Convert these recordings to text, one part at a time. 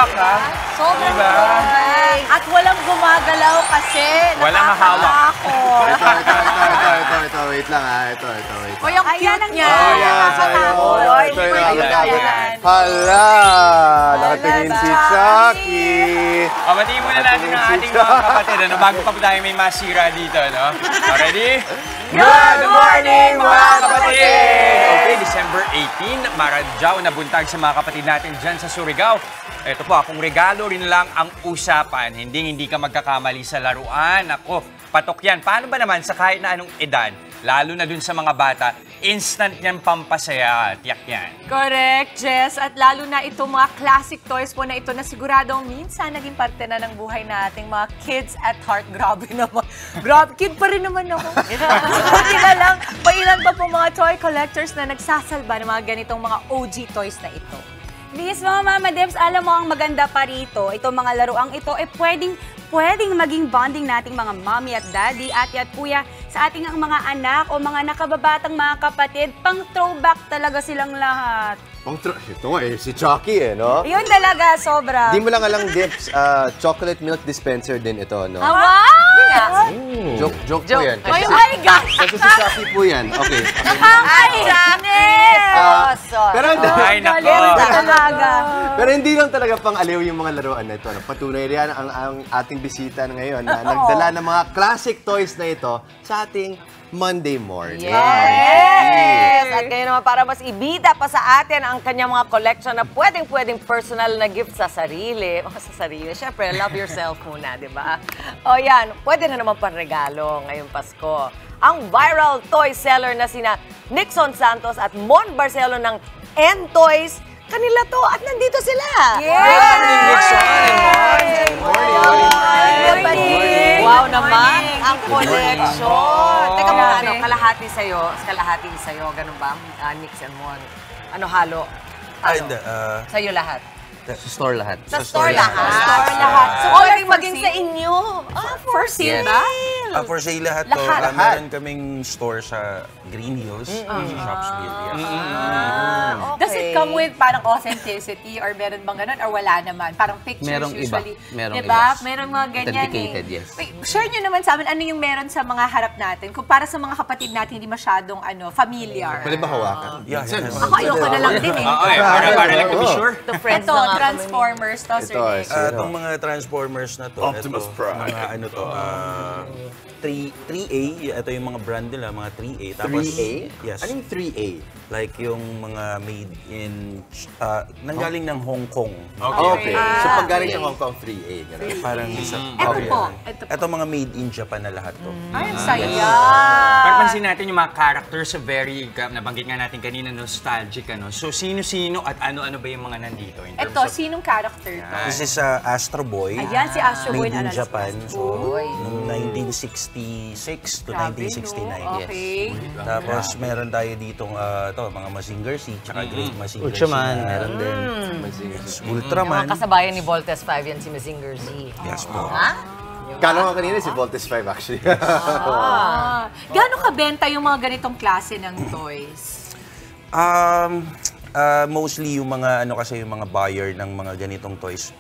luck, ha? Sobrang Diba? perfect. At walang gumagalaw kasi Walang mahawak. Ito, wait lang ha. Ito. O yung cute niya. Hala! Nakatingin si Chucky. Pamatiin muna natin ang ating mga kapatid, ano? Bago pa tayo may masira dito, no? Ready? Good morning, mga kapatid! Okay, December 18, Maradyaw na buntag sa mga kapatid natin dyan sa Surigao. Ito po, kung regalo rin lang ang usapan, hindi ka magkakamali sa laruan. Ako, patok yan. Paano ba naman sa kahit na anong edad, lalo na dun sa mga bata, instant niyang pampasaya. Tiyak yan. Correct, Jess. At lalo na itong mga classic toys po na ito na siguradong minsan naging parte na ng buhay nating mga kids at heart. Grabe naman. Grabe, kid pa rin naman ako. Pailan pa po mga toy collectors na nagsasalba ng mga ganitong mga OG toys na ito. Bis, mga Mama Debs, alam mo ang maganda pa rito, itong mga laruang ito, pwedeng maging bonding nating mga mommy at daddy, ate at kuya, sa ating mga anak o mga nakababatang mga kapatid, pang throwback talaga silang lahat. Ito nga si Chucky no? Yun talaga, sobra. Di mo lang alang Dips, chocolate milk dispenser din ito, no? Wow! Joke po yan. Oh my God! Kasi si Chucky po yan. Okay. Nakakainis! Pero Ay, nako. Pero hindi lang talaga pang aliw yung mga laruan na ito. Patunay riyan ang ating bisita ngayon na nagdala ng mga classic toys na ito sa ating Monday morning. Yes! At kayo naman para mas ibida pa sa atin ang kanyang mga collection na pwedeng personal na gift sa sarili. Sa sarili. Siyempre, love yourself muna, di ba? O yan, pwede na naman panregalo ngayong Pasko. Ang viral toy seller na sina Nixon Santos at Mon Barcelo ng N-Toys, kanila to at nandito sila. Wow naman ang collection. Teka muna, kalahati sa'yo, ganun ba? Nix and Mon. Ano halo? Sa'yo lahat? Sa store lahat. Sa store lahat? So, pwedeng maging sa inyo. For sale ba? For sale lahat to. Meron kaming store sa Green Hills, sa Shopsville. Does it come with parang authenticity or meron bang ganun or wala naman? Parang pictures Merong iba. usually. Merong diba? iba. Meron mga ganyan Authenticated, yes. Wait, share nyo naman sa amin ano yung meron sa mga harap natin kung para sa mga kapatid natin hindi masyadong familiar. Pwede ba hawakan? Yeah. Ako ayoko na lang din eh. Para lang to be sure. Ito, Transformers to, Sir Nick. Itong mga Transformers na to, Optimus Prime. mga ano to, 3A, ito yung mga brand nila, mga 3A. Tapos, 3A? Yes. Ano yung 3A? Like yung mga made in, nanggaling ng Hong Kong. Okay. So pag galing ng Hong Kong, 3A. Parang isa. Ito po. Ito mga made in Japan na lahat to. Ay, ang saya. Pagpansin natin yung mga characters, very, nabanggit nga natin kanina, nostalgic, ano? So, sino-sino at ano-ano ba yung mga nandito? In terms Ito, of... sinong character to? This is Astro Boy. Ayan, si Astro Boy made in na Japan. So, noong 1966 to 1969. Okay. Tapos meron tayo ditong mga Mazinger Z, tsaka Great Mazinger Z. Ultraman, meron din. Ultraman. Mga kasabayan ni Voltes 5 yan, si Mazinger Z. Yes po. Kala ko kanina si Voltes 5 actually. Gaano kabenta yung mga ganitong klase ng toys? Mostly yung mga kasi yung mga buyer ng mga ganitong toys,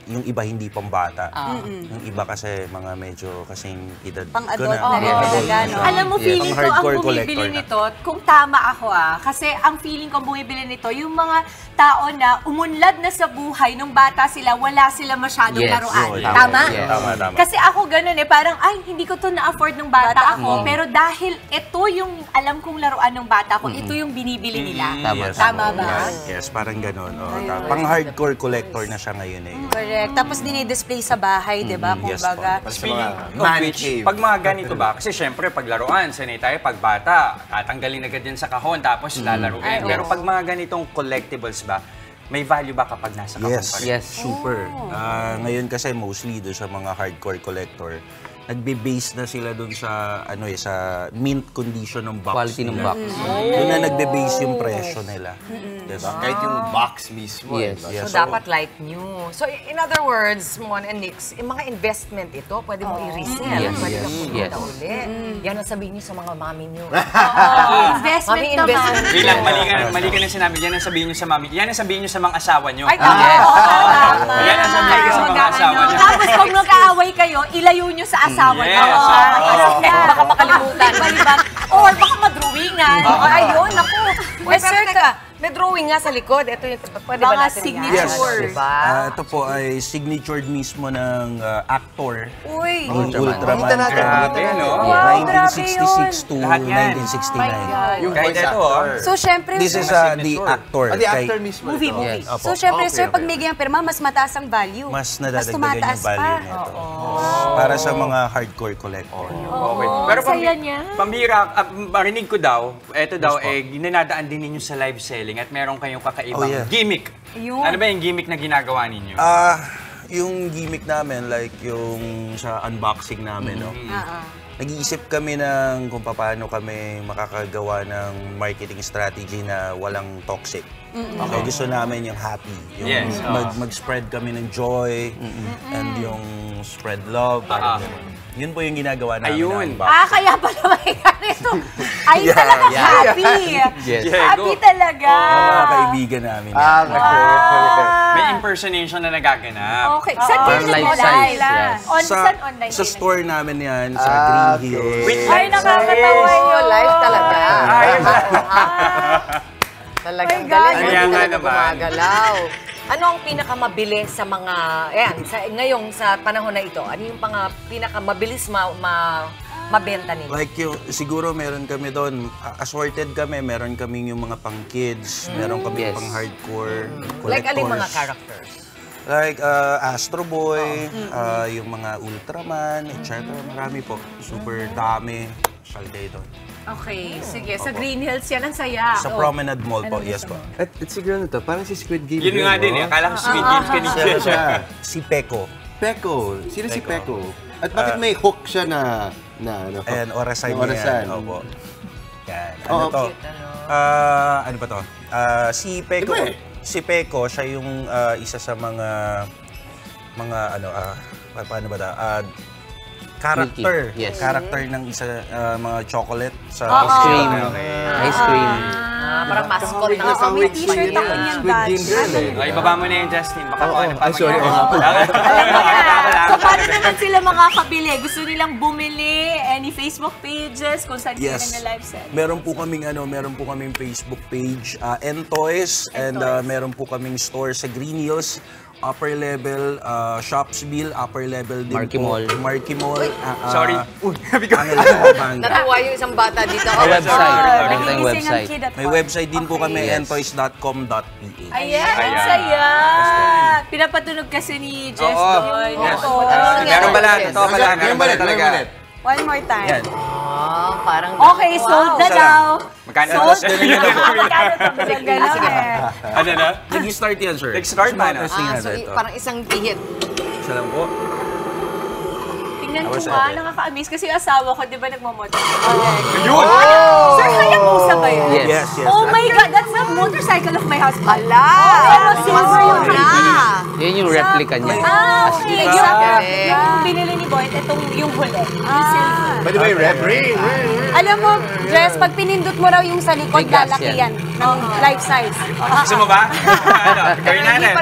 yung iba hindi pambata. Yung iba kasi mga medyo kasing edad Pang-adult ko na rin talaga, no? Alam mo, feeling ko ang hardcore bumibili collector na. nito, kung tama ako kasi ang feeling ko bumibili nito, yung mga tao na umunlad na sa buhay nung bata sila, wala sila masyadong laruan. yun. Tama? Yes. Tama. Kasi ako ganun parang, ay, hindi ko to na-afford nung bata ako, pero dahil ito yung alam kong laruan ng bata ko, ito yung binibili nila. Tama ba? Yes, parang ganun. Pang hardcore collector na siya ngayon eh. Correct. Tapos dinidisplay sa bahay, di ba? Yes, Kumbaga. Speaking of Man which, cave. pag mga ganito ba, kasi syempre pag laruan, sanay tayo pag bata, tatanggalin agad din sa kahon tapos lalaruin. Pero pag mga ganitong collectibles ba, may value ba kapag nasa kahon pa rin? Yes. Super. Ngayon kasi mostly doon sa mga hardcore collector, nagbe-base na sila doon sa sa mint condition ng box. Quality ng nila. box. Doon na nagbe-base yung presyo nila. Yes. Kahit yung box mismo. Yes. no? Yes. So, dapat like new. So, in other words, Mon and Nix, yung mga investment ito, pwede mo i-resell. Yes. Pwede Yes. kang Yes. pumunta uli. Yan ang sabihin niyo sa mga mami niyo. Investment Mami, naman. investment. Bilang mali ka na sinabi, yan ang sabihin nyo sa mami. Yan ang sabihin nyo sa mga asawa nyo. Ay, tama. Yan ang sabihin nyo sa mga asawa nyo. Tapos kung magkaaway kayo, ilayo nyo sa asawa nyo. Yes. Baka makalimutan. Or baka madrawingan. Ayun, naku. Uy, Pero sir, teka, may drawing nga sa likod. Ito yung, pwede ba Mga natin signature. Diba? Ito po ay signatured mismo ng actor. Uy. Ultraman. Kita natin. Grabe, no? Wow, grabe 1966 to Lahat yan. 1969. Yung Kahit voice ito, actor. So, syempre, This is Mga the signature. actor. The Kay- actor mismo. Movie, ito. movie. Opo. so syempre, Okay, sir, pag okay. may ganyang pirma, mas mataas ang value. Mas nadadagdagan tumataas yung value pa. nito. Para sa mga hardcore collector. Okay. Pero saya niya. pambira, marinig ko daw, eto daw, ginanadaan din ninyo sa live selling at meron kayong kakaibang Oh, yeah. gimmick. Ayun. Ano ba yung gimmick na ginagawa ninyo? Yung gimmick namin, like yung sa unboxing namin, no? Nag-iisip kami ng kung paano kami makakagawa ng marketing strategy na walang toxic. So gusto namin yung happy. Yung Yes. mag-spread kami ng joy and yung spread love. Parang ganun. Yun po yung ginagawa namin Ayun. na unboxing. Kaya pala may ganito. Ay, talaga happy. Yes. Happy talaga. Yung mga kaibigan namin. May impersonation na nagaganap. Okay. Saan kayo Parang life nag-live? size, yes. Saan online Sa kayo store namin yan, sa Green Hills. Wait, Ay, nakakatawa Oh, yun. live talaga. Ayun. Talagang My God. galing. Kaya Hindi nga talaga naman. gumagalaw. Ano ang pinakamabilis sa mga, ngayong sa panahon na ito, ano yung pinakamabilis mabenta nila? Like yung, siguro meron kami doon, assorted kami, meron kaming yung mga pang kids, meron kami Yes. pang hardcore collectors. Like aling mga characters? Like Astro Boy, yung mga Ultraman, etc. Marami po. Super dami. Salday doon. Okay, sige. Sa Green Hills yan, ang saya. Sa Promenade Mall po, yes po. At siguro na to, parang si Squid Game. Yun nga din eh. Akala ko Squid Games kanina siya. Si Peko. Peko. Sino si Peko. Peko? At bakit may hook siya na ano? And orasan Na niya orasan. yan. Opo. Yan. Ano Oo, to? Ano ba to? Si Peko. Iba eh. Si Peko, siya yung isa sa mga ano, paano ba ta? Character. Milky. Yes. Character ng isa mga chocolate sa Ice cream. Ice cream. Parang mascot na. May t-shirt ako niyan, Squid Game Dutch. girl eh. Ay, baba mo na yung Justin. Baka Oo, kung ano pa ay, sorry. So, paano naman sila makakabili? Gusto nilang bumili? Any Facebook pages? Kung saan kayo Yes. na live set? Meron po kaming Facebook page, Entoys, and meron po kaming store sa Green Hills, upper level, Shopsville, upper level din Marky po. Mall. Marky Mall. Sorry. Uy, sabi ko. Natuwa yung isang bata dito. May website. Meron tayong Nagigising ang website. kid at May heart. website din po kami, Yes. entoys.com.ph. Ayan, ang Ayan. saya. Pinapatunog kasi ni Jess Oo. doon. Yes. Oo. Meron pala. Totoo pala. Meron pala talaga. One more time. Yan. Parang Okay, sold na daw. Magkano? Magkano to? Bilang gano'n eh. Ano na? Nag-start yan, sir. Nag-start ba na? so parang isang ihit. Isa lang po. Tingnan ko Tapos, nga, okay. nakaka-amaze kasi yung asawa ko, di ba, nagmamotor? Yun! Sir, Hayabusa ba yun? Yes. Yes, yes. Oh my God, that's the motorcycle of my husband. Hala! Oh, silver yung Yan yung replica niya. Okay, Galing. yung binili ni Boyd, itong yung huli. Yung silver. Pwede ba yung rep ring? Alam mo, Jess, pag pinindot mo raw yung sa likod, May gas lalaki yan. yan. Ng life size. Gusto mo ba? Ano? Gawin natin.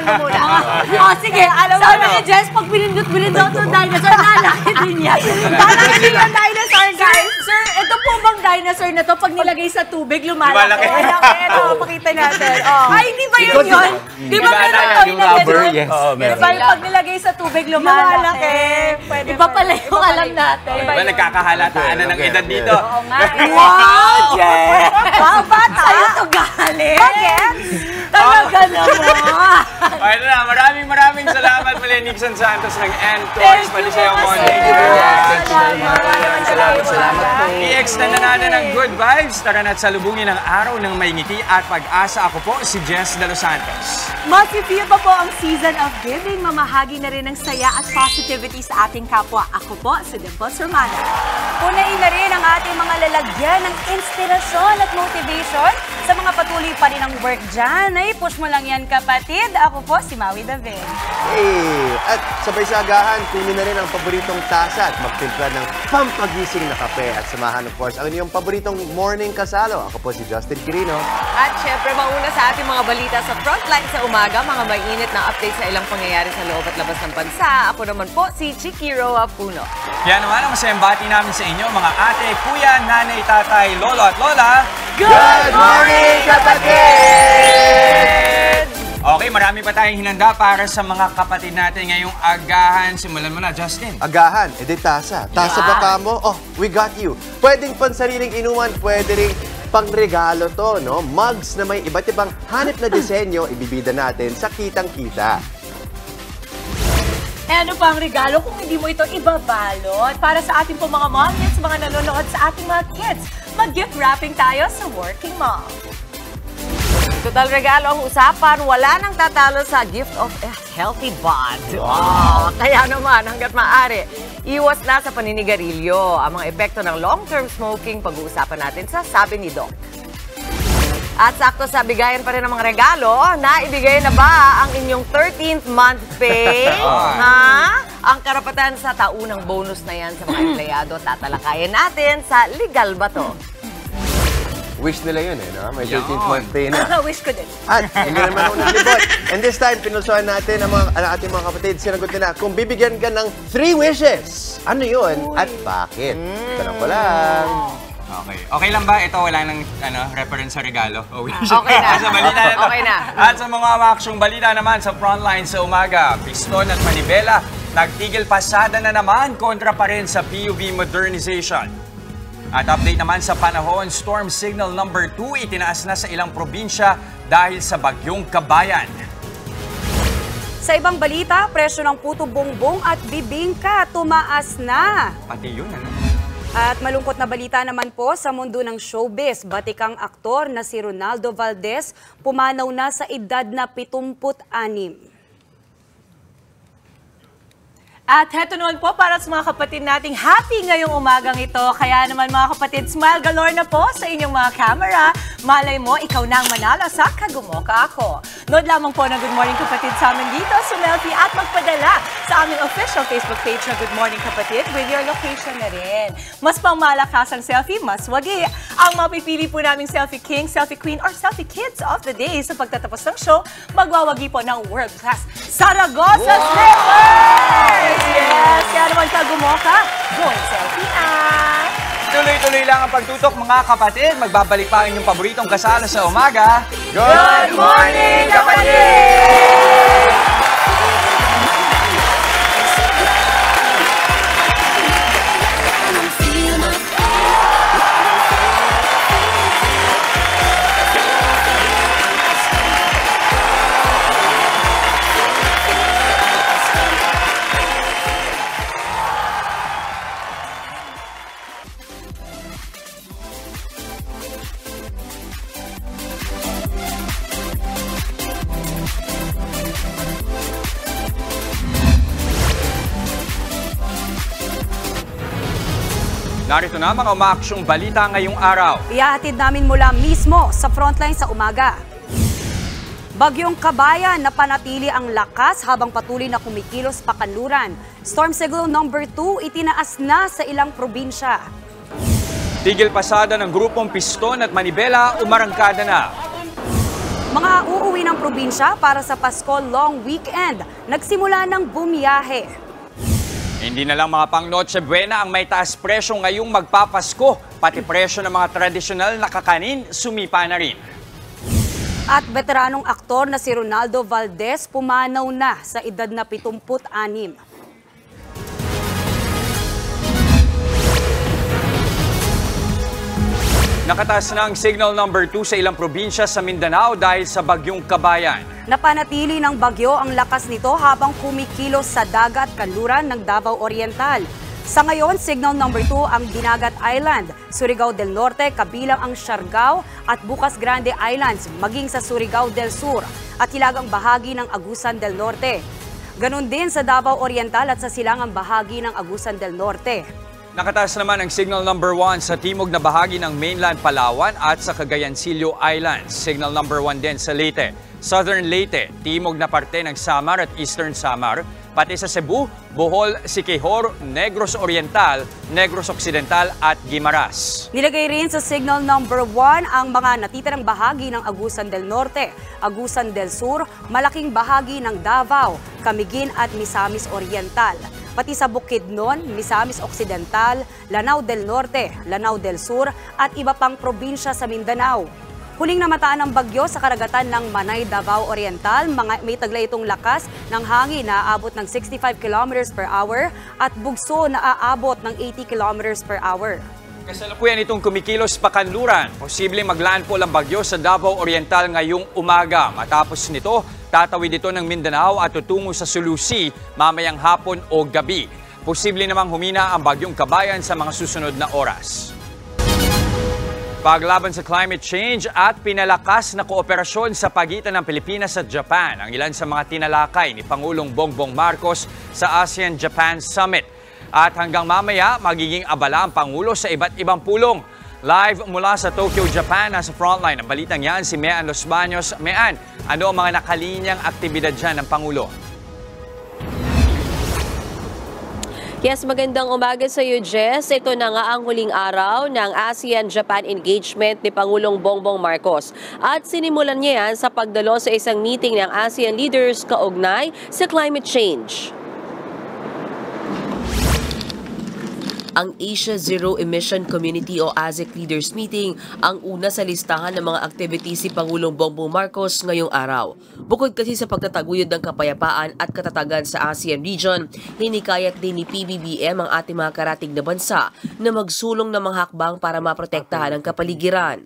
Oh, sige, alam mo na Jess, pag binindot ng dinosaur, lalaki din yan. Lalaki din yung dinosaur, guys. Sir, ito po bang dinosaur na to, pag nilagay sa tubig, lumalaki? Lumalaki. Malaki. Ito, pakita natin. Ay, hindi ba yun yun? Di ba meron to? Yung rubber, yes. Oo, Di meron. ba yung pag nilagay sa tubig, lumalaki? Iba pala yung alam natin. Di ba nagkakahalataan na ng edad dito? Oo nga. Wow, Jess! Wow, bata! Sa'yo to galing? Bakit? Talaga naman. Okay na, maraming salamat, Mali Nixon Santos ng N Toys. Pati sa'yo, Mon. Thank you very much. Salamat po. I-extend na natin ang good vibes. Tara na't salubungin ang araw ng may ngiti at pag-asa. Ako po, si Jess De Los Santos. Mas feel pa po ang season of giving. Mamahagi na rin ng saya at positivity sa ating kapwa. Ako po, si Dimples Romano. Punain na rin ang ating mga lalagyan ng inspirasyon at motivation sa mga patuloy pa rin ang work dyan. Ay, push mo lang yan, kapatid. Ako po, si Maui David. Hey! At sabay sa agahan, kunin na rin ang paboritong tasa at magtimpla ng pampagising na kape. At samahan, of course, ang inyong paboritong morning kasalo. Ako po si Justin Quirino. At syempre, mauna sa ating mga balita sa Frontline sa umaga, mga mainit na update sa ilang pangyayari sa loob at labas ng bansa. Ako naman po, si Chikiro Apuno. Kaya naman ang masayang bati namin sa inyo, mga ate, kuya, nanay, tatay, lolo at lola. Good morning, kapatid! Okay, marami pa tayong hinanda para sa mga kapatid natin ngayong agahan. Simulan mo na, Justin. Agahan, edi tasa. Tasa ba ka mo? Oh, we got you. Pwedeng pansariling inuman, pwede rin pangregalo to, no? Mugs na may iba't ibang hanip na disenyo, ibibida natin sa kitang-kita. Eh, ano pa ang regalo kung hindi mo ito ibabalot? Para sa ating po mga moms, mga nanonood sa ating mga kids, mag-gift wrapping tayo sa Working Mom. Total regalo ang usapan, wala nang tatalo sa gift of a healthy bond. Wow! Kaya naman, hanggat maaari, iwas na sa paninigarilyo. Ang mga epekto ng long-term smoking, pag-uusapan natin sa Sabi ni Doc. At sakto sa bigayan pa rin ng mga regalo, naibigay na ba ang inyong 13th month pay? Ha? Ang karapatan sa taunang bonus na yan sa mga empleyado, tatalakayin natin sa Legal Ba To? Wish nila yun no? May 13th month pay na. Wish ko din. At hindi naman ako naglibot. And this time, pinulsuhan natin ang ating mga kapatid. Sinagot nila, kung bibigyan ka ng 3 wishes, ano yun at bakit? Tanong ko lang. Okay. Okay lang ba? Ito wala nang reference sa regalo. Okay na. Sa balita na ito. Okay na. At sa mga maksyong balita naman sa Frontline sa umaga, Piston at Manibela, nagtigil pasada na naman kontra pa rin sa PUV modernization. At update naman sa panahon, Storm Signal number 2 itinaas na sa ilang probinsya dahil sa bagyong Kabayan. Sa ibang balita, presyo ng puto bongbong at bibingka tumaas na. Pati yun, ano? At malungkot na balita naman po sa mundo ng showbiz, batikang aktor na si Ronaldo Valdez pumanaw na sa edad na 76. At heto naman po para sa mga kapatid nating happy ngayong umagang ito. Kaya naman mga kapatid, smile galore na po sa inyong mga camera. Malay mo, ikaw na ang manalo sa Kagumoka Ako. Nood lamang po ng Good Morning Kapatid sa amin dito, sumelfie at magpadala sa aming official Facebook page na Good Morning Kapatid with your location na rin. Mas pangmalakas ang selfie, mas wagi. Ang mapipili po naming Selfie King, Selfie Queen, or Selfie Kids of the Day sa pagtatapos ng show, magwawagi po ng world-class Saragossa Slippers! Yes! Kaya naman Kagumoka, go and selfie na! Tuloy-tuloy lang ang pagtutok mga kapatid. Magbabalik pa ang inyong paboritong kasala sa umaga. Good morning, kapatid! Narito na mga umaaksyong balita ngayong araw. Ihahatid namin mula mismo sa Frontline sa umaga. Bagyong Kabayan na panatili ang lakas habang patuloy na kumikilos pa kanluran. Storm Signal number 2 itinaas na sa ilang probinsya. Tigil pasada ng grupong Piston at Manibela, umarangkada na. Mga uuwi ng probinsya para sa Pasko long weekend. Nagsimula ng bumiyahe. Hindi na lang mga pang Noche Buena ang may taas presyo ngayong magpapasko. Pati presyo ng mga tradisyonal na kakanin, sumipa na rin. At veteranong aktor na si Ronaldo Valdez pumanaw na sa edad na 76. Nakataas na ang signal number 2 sa ilang probinsya sa Mindanao dahil sa bagyong Kabayan. Napanatili ng bagyo ang lakas nito habang kumikilos sa dagat kanluran ng Davao Oriental. Sa ngayon, signal number 2 ang Dinagat Island, Surigao del Norte, kabilang ang Siargao at Bukas Grande Islands, maging sa Surigao del Sur at hilagang bahagi ng Agusan del Norte. Ganon din sa Davao Oriental at sa silangang bahagi ng Agusan del Norte. Nakataas naman ang signal number 1 sa timog na bahagi ng mainland Palawan at sa Cagayancillo Islands. Signal number 1 din sa Leyte, Southern Leyte, timog na parte ng Samar at Eastern Samar, pati sa Cebu, Bohol, Siquijor, Negros Oriental, Negros Occidental at Guimaras. Nilagay rin sa signal number 1 ang mga natitirang bahagi ng Agusan del Norte, Agusan del Sur, malaking bahagi ng Davao, Camiguin at Misamis Oriental. Pati sa Bukidnon, Misamis Occidental, Lanao del Norte, Lanao del Sur at iba pang probinsya sa Mindanao. Huling namataan ng bagyo sa karagatan ng Manay, Davao Oriental, may taglay itong lakas ng hangin na aabot ng 65 km per hour at bugso na aabot ng 80 km per hour. Kasalukuyan itong kumikilos pa kanluran. Posibleng maglandfall ang bagyo sa Davao Oriental ngayong umaga. Matapos nito, tatawid ito ng Mindanao at tutungo sa Sulusi mamayang hapon o gabi. Posible namang humina ang bagyong Kabayan sa mga susunod na oras. Paglaban sa climate change at pinalakas na kooperasyon sa pagitan ng Pilipinas at Japan ang ilan sa mga tinalakay ni Pangulong Bongbong Marcos sa ASEAN-Japan Summit. At hanggang mamaya, magiging abala ang Pangulo sa iba't ibang pulong. Live mula sa Tokyo, Japan, nasa frontline ng balitang yan si Mean Los Baños. Mean, ano ang mga nakalinyang aktibidad dyan ng Pangulo? Yes, magandang umaga sa iyo, Jess. Ito na nga ang huling araw ng ASEAN-Japan engagement ni Pangulong Bongbong Marcos. At sinimulan niya yan sa pagdalo sa isang meeting ng ASEAN leaders kaugnay sa climate change. Ang Asia Zero Emission Community o AZEC Leaders Meeting ang una sa listahan ng mga activities si Pangulong Bongbong Marcos ngayong araw. Bukod kasi sa pagtataguyod ng kapayapaan at katatagan sa ASEAN region, hinikayat din ni PBBM ang ating mga karatig na bansa na magsulong ng mga hakbang para maprotektahan ang kapaligiran.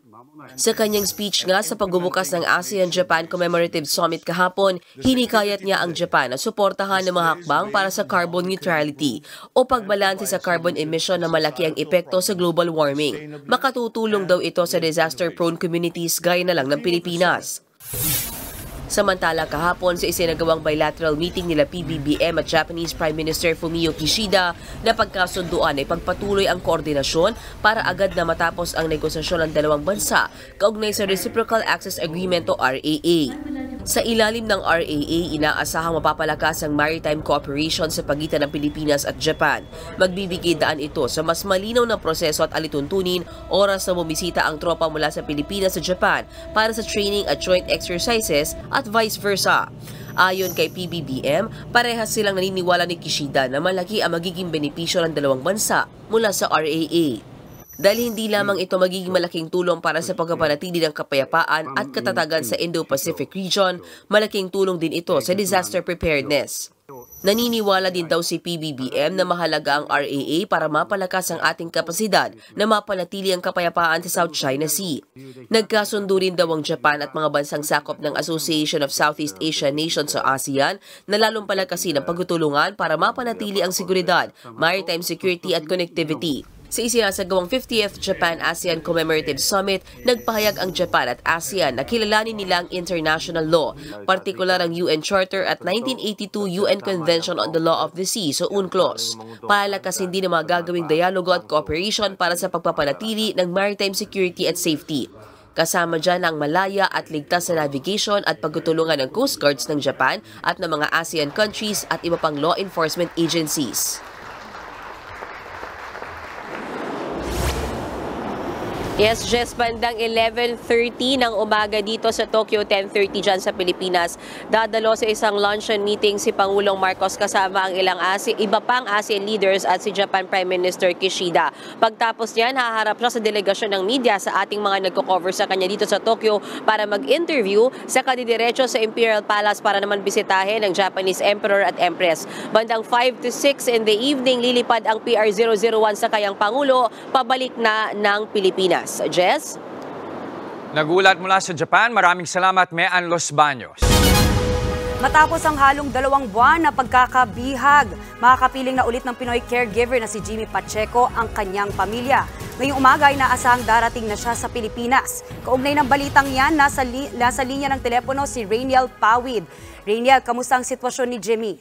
Sa kanyang speech nga sa pagbubukas ng ASEAN-Japan Commemorative Summit kahapon, hinikayat niya ang Japan na suportahan ng mga hakbang para sa carbon neutrality o pagbalanse sa carbon emission na malaki ang epekto sa global warming. Makatutulong daw ito sa disaster-prone communities gaya na lang ng Pilipinas. Samantala kahapon sa isinagawang bilateral meeting nila PBBM at Japanese Prime Minister Fumio Kishida na pagkasunduan ay pagpatuloy ang koordinasyon para agad na matapos ang negosasyon ng dalawang bansa kaugnay sa Reciprocal Access Agreement o RAA. Sa ilalim ng RAA, inaasahang mapapalakas ang maritime cooperation sa pagitan ng Pilipinas at Japan. Magbibigay daan ito sa mas malinaw na proseso at alituntunin oras na bumisita ang tropa mula sa Pilipinas sa Japan para sa training at joint exercises at vice versa. Ayon kay PBBM, parehas silang naniniwala ni Kishida na malaki ang magiging benepisyo ng dalawang bansa mula sa RAA. Dahil hindi lamang ito magiging malaking tulong para sa pagpapanatili ng kapayapaan at katatagan sa Indo-Pacific region, malaking tulong din ito sa disaster preparedness. Naniniwala din daw si PBBM na mahalaga ang RAA para mapalakas ang ating kapasidad na mapanatili ang kapayapaan sa South China Sea. Nagkasundo rin daw ang Japan at mga bansang sakop ng Association of Southeast Asian Nations sa ASEAN na lalong palakasin ang pagtutulungan para mapanatili ang seguridad, maritime security at connectivity. Sa isinasagawang 50th Japan-ASEAN Commemorative Summit, nagpahayag ang Japan at ASEAN na kilalanin nila ang international law, partikular ang UN Charter at 1982 UN Convention on the Law of the Sea o UNCLOS. Palakasin din ang mga gagawing dialogo at cooperation para sa pagpapanatili ng maritime security at safety. Kasama dyan ang malaya at ligtas na navigation at pagtutulungan ng Coast Guards ng Japan at ng mga ASEAN countries at iba pang law enforcement agencies. Yes, Jess, bandang 11:30 ng umaga dito sa Tokyo, 10:30 dyan sa Pilipinas. Dadalo sa isang luncheon meeting si Pangulong Marcos kasama ang iba pang ASEAN leaders at si Japan Prime Minister Kishida. Pagtapos niyan, haharap siya sa delegasyon ng media sa ating mga nagko-cover sa kanya dito sa Tokyo para mag-interview sa kadidiretso sa Imperial Palace para naman bisitahin ng Japanese Emperor at Empress. Bandang 5 to 6 in the evening, lilipad ang PR001 sa kayang Pangulo, pabalik na ng Pilipinas. Jess? Nagulat mula sa Japan, maraming salamat, Mean Los Baños. Matapos ang halong 2 buwan na pagkakabihag, makakapiling na ulit ng Pinoy caregiver na si Jimmy Pacheco ang kanyang pamilya. Ngayong umaga ay naasahang darating na siya sa Pilipinas. Kaugnay ng balitang yan, nasa linya ng telepono si Rainiel Pawid. Rainiel, kamusta ang sitwasyon ni Jimmy?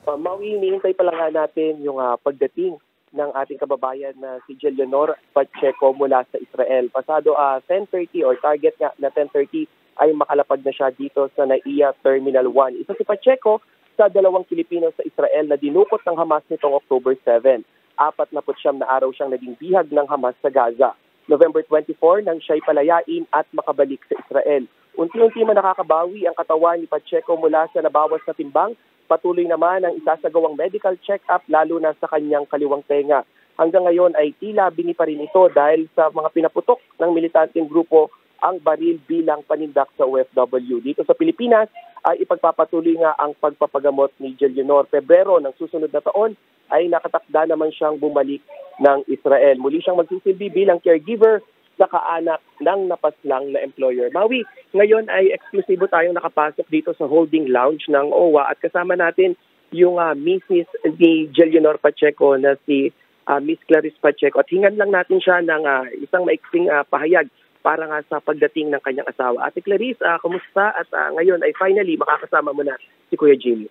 Maui, hinihintay pa lang natin yung pagdating ng ating kababayan na si Jelianor Pacheco mula sa Israel. Pasado 10:30 or target nga na 10:30 ay makalapag na siya dito sa NAIA Terminal 1. Isa si Pacheco sa 2 Pilipino sa Israel na dinukot ng Hamas nitong October 7. 49 na araw siyang naging bihag ng Hamas sa Gaza. November 24 nang siya'y palayain at makabalik sa Israel. Unti-unti man nakakabawi ang katawan ni Pacheco mula sa nabawas na timbang. Patuloy naman ang isasagawang medical check-up lalo na sa kanyang kaliwang tenga. Hanggang ngayon ay tila bini pa rin ito dahil sa mga pinaputok ng militanteng grupo ang baril bilang panindak sa OFW. Dito sa Pilipinas ay ipagpapatuloy nga ang pagpapagamot ni Jelianor. Pebrero ng susunod na taon ay nakatakda naman siyang bumalik ng Israel. Muli siyang magsisilbi bilang caregiver sa kaanak ng napaslang na employer. Maui, ngayon ay eksklusibo tayong nakapasok dito sa holding lounge ng OWA at kasama natin yung Mrs. ni Jelianor Pacheco na si Miss Clarice Pacheco. At hingan lang natin siya ng isang maiksing pahayag para nga sa pagdating ng kanyang asawa. Ate Clarice, kumusta? At ngayon ay finally makakasama mo na si Kuya Jimmy.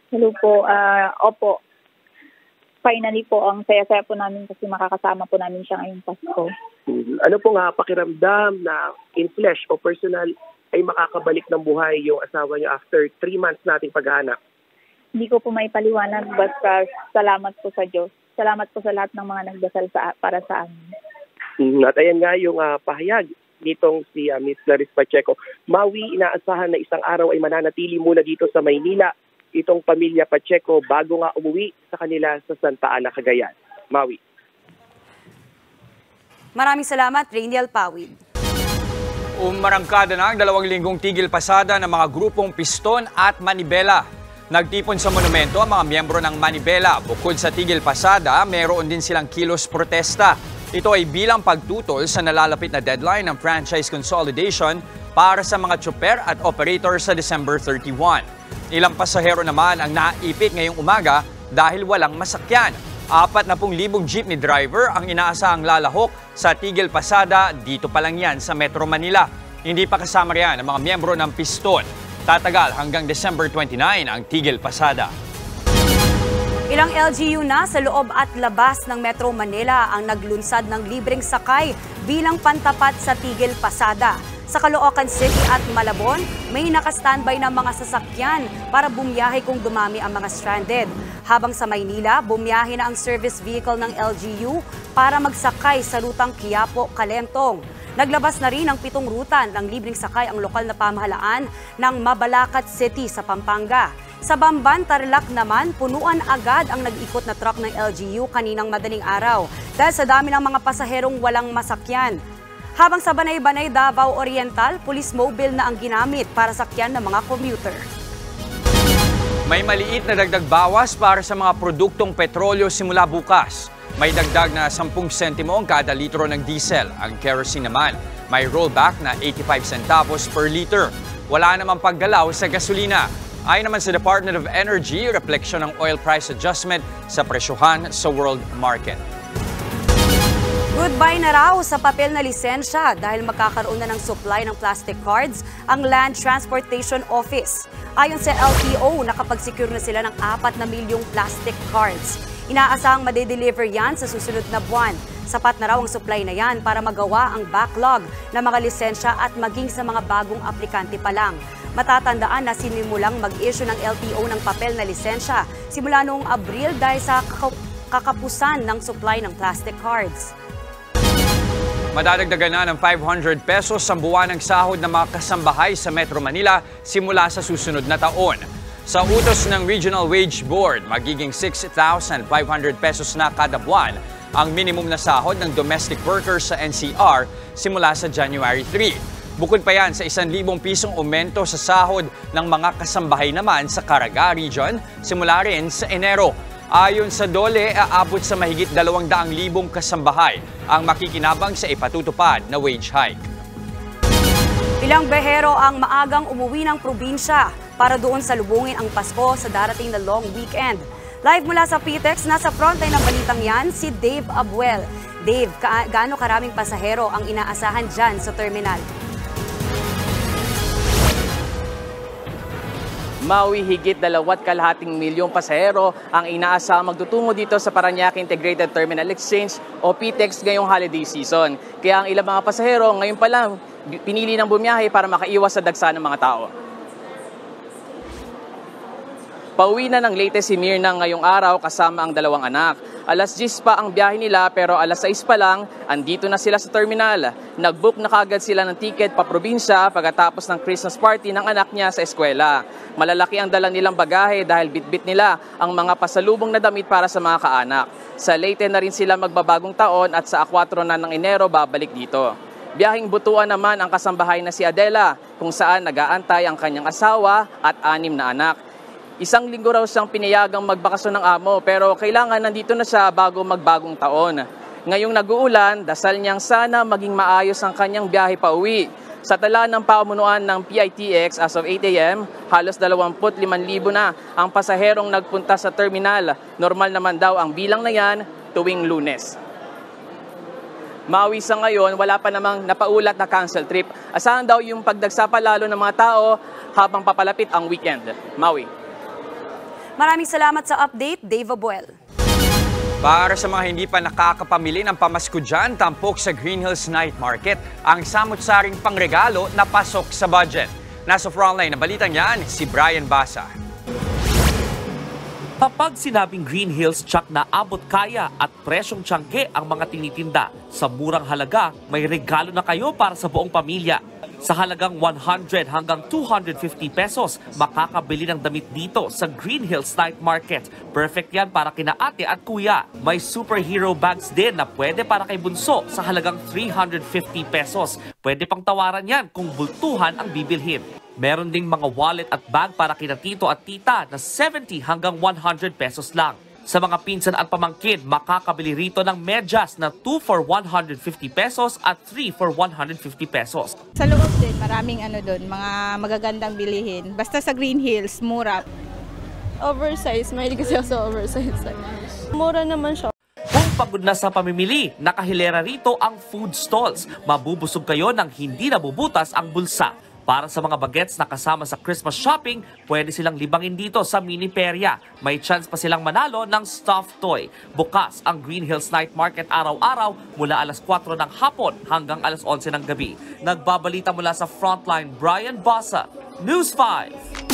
Hello po. Opo. Finally po, ang saya-saya po namin kasi makakasama po namin siya ngayong Pasko. Ano po nga pakiramdam na in flesh o personal ay makakabalik ng buhay yung asawa niyo after 3 months nating paghahanap? Hindi ko po may paliwanag, basta salamat po sa Diyos. Salamat po sa lahat ng mga nagdasal para sa amin. At ayan nga yung pahayag nitong si Miss Clarice Pacheco. Maui, inaasahan na isang araw ay mananatili muna dito sa Maynila itong pamilya Pacheco bago nga umuwi sa kanila sa Santa Ana, Cagayan. Maui. Maraming salamat, Rainiel Pawid. Umarangkada na ang 2 linggong tigil pasada ng mga grupong Piston at Manibela. Nagtipon sa monumento ang mga miyembro ng Manibela. Bukod sa tigil pasada, meron din silang kilos protesta. Ito ay bilang pagtutol sa nalalapit na deadline ng franchise consolidation para sa mga tsuper at operator sa December 31. Ilang pasahero naman ang naipit ngayong umaga dahil walang masakyan. 40,000 jeepney driver ang inaasahang lalahok sa tigil pasada dito pa lang yan sa Metro Manila. Hindi pa kasama riyan ang mga miyembro ng Piston. Tatagal hanggang December 29 ang tigil pasada. Ilang LGU na sa loob at labas ng Metro Manila ang naglunsad ng libreng sakay bilang pantapat sa tigil pasada. Sa Caloocan City at Malabon, may naka-standby na mga sasakyan para bumiyahe kung dumami ang mga stranded. Habang sa Maynila, bumiyahe na ang service vehicle ng LGU para magsakay sa rutang Quiapo-Calentong. Naglabas na rin ang 7 ruta ng libreng sakay ang lokal na pamahalaan ng Mabalacat City sa Pampanga. Sa Bamban, Tarlac naman, punuan agad ang nag-ikot na truck ng LGU kaninang madaling araw dahil sa dami ng mga pasaherong walang masakyan. Habang sa Banay-Banay, Davao Oriental, police mobile na ang ginamit para sakyan ng mga commuter. May maliit na dagdag bawas para sa mga produktong petrolyo simula bukas. May dagdag na 10 sentimo ang kada litro ng diesel. Ang kerosene naman, may rollback na 85 centavos per liter. Wala namang paggalaw sa gasolina. Ayon naman sa Department of Energy, refleksyon ng oil price adjustment sa presyohan sa world market. Goodbye na raw sa papel na lisensya dahil magkakaroon na ng supply ng plastic cards ang Land Transportation Office. Ayon sa LTO, nakapag-secure na sila ng 4 na milyong plastic cards. Inaasahang madedeliver yan sa susunod na buwan. Sapat na raw ang supply na yan para magawa ang backlog ng mga lisensya at maging sa mga bagong aplikante pa lang. Matatandaan na sinimulang mag-issue ng LTO ng papel na lisensya simula noong Abril dahil sa kakapusan ng supply ng plastic cards. Madadagdagan na ng 500 pesos ang buwan ng sahod ng mga kasambahay sa Metro Manila simula sa susunod na taon. Sa utos ng Regional Wage Board, magiging 6,500 pesos na kada buwan ang minimum na sahod ng domestic workers sa NCR simula sa January 3. Bukod pa yan sa 1,000 pisong aumento sa sahod ng mga kasambahay naman sa Caraga Region simula rin sa Enero. Ayon sa DOLE, aabot sa mahigit 200,000 kasambahay ang makikinabang sa ipatutupad na wage hike. Ilang behero ang maagang umuwi ng probinsya para doon salubungin ang Pasko sa darating na long weekend. Live mula sa PTEX, nasa frontline ng balitang yan, si Dave Abuel. Dave, gaano karaming pasahero ang inaasahan dyan sa terminal? Maui, higit 2.5 milyong pasahero ang inaasahang magtutungo dito sa Parañaque Integrated Terminal Exchange o PTEX ngayong holiday season. Kaya ang ilang mga pasahero ngayon pa lang pinili ng bumiyahe para makaiwas sa dagsa ng mga tao. Pauwi na ng latest si Mirna ngayong araw kasama ang 2 anak. Alas 10 pa ang biyahe nila pero alas 6 pa lang, andito na sila sa terminal. Nag-book na kagad sila ng ticket pa probinsya pagkatapos ng Christmas party ng anak niya sa eskwela. Malalaki ang dala nilang bagahe dahil bitbit nila ang mga pasalubong na damit para sa mga kaanak. Sa Leyte na rin sila magbabagong taon at sa 4 na ng Enero babalik dito. Biyaheng Butuan naman ang kasambahay na si Adela kung saan nag-aantay ang kanyang asawa at 6 na anak. Isang linggo raw siyang pinayagang magbakasyon ng amo pero kailangan nandito na siya bago magbagong taon. Ngayong nag-uulan, dasal niyang sana maging maayos ang kanyang biyahe pa uwi. Sa tala ng pamunuan ng PITX as of 8 a.m., halos 25,000 na ang pasaherong nagpunta sa terminal. Normal naman daw ang bilang na yan tuwing Lunes. Maui sa ngayon, wala pa namang napaulat na cancel trip. Asahan daw yung pagdagsa pa lalo ng mga tao habang papalapit ang weekend. Maui. Maraming salamat sa update, Dave Abuel. Para sa mga hindi pa nakakapamili ng pamasko dyan, tampok sa Green Hills Night Market ang samut-saring pangregalo na pasok sa budget. Nasa frontline na balitang yan, si Brian Basa. Kapag sinabing Green Hills, tsak na abot kaya at presyong tiyangge ang mga tinitinda. Sa murang halaga, may regalo na kayo para sa buong pamilya. Sa halagang 100 hanggang 250 pesos, makakabili ng damit dito sa Green Hills Night Market. Perfect yan para kina ate at kuya. May superhero bags din na pwede para kay bunso sa halagang 350 pesos. Pwede pang tawaran yan kung bultuhan ang bibilhin. Meron ding mga wallet at bag para kina tito at tita na 70 hanggang 100 pesos lang. Sa mga pinsan at pamangkin, makakabili rito ng medyas na 2 for 150 pesos at 3 for 150 pesos. Sa loob din, maraming doon, mga magagandang bilihin. Basta sa Green Hills, mura. Oversize, mahilig kasi ako sa oversize. Mura naman siya. Kung pagod na sa pamimili, nakahilera rito ang food stalls. Mabubusog kayo ng hindi nabubutas ang bulsa. Para sa mga bagets na kasama sa Christmas shopping, pwede silang libangin dito sa Mini Peria. May chance pa silang manalo ng stuffed toy. Bukas ang Green Hills Night Market araw-araw mula alas 4 ng hapon hanggang alas 11 ng gabi. Nagbabalita mula sa Frontline, Brian Basa, News 5.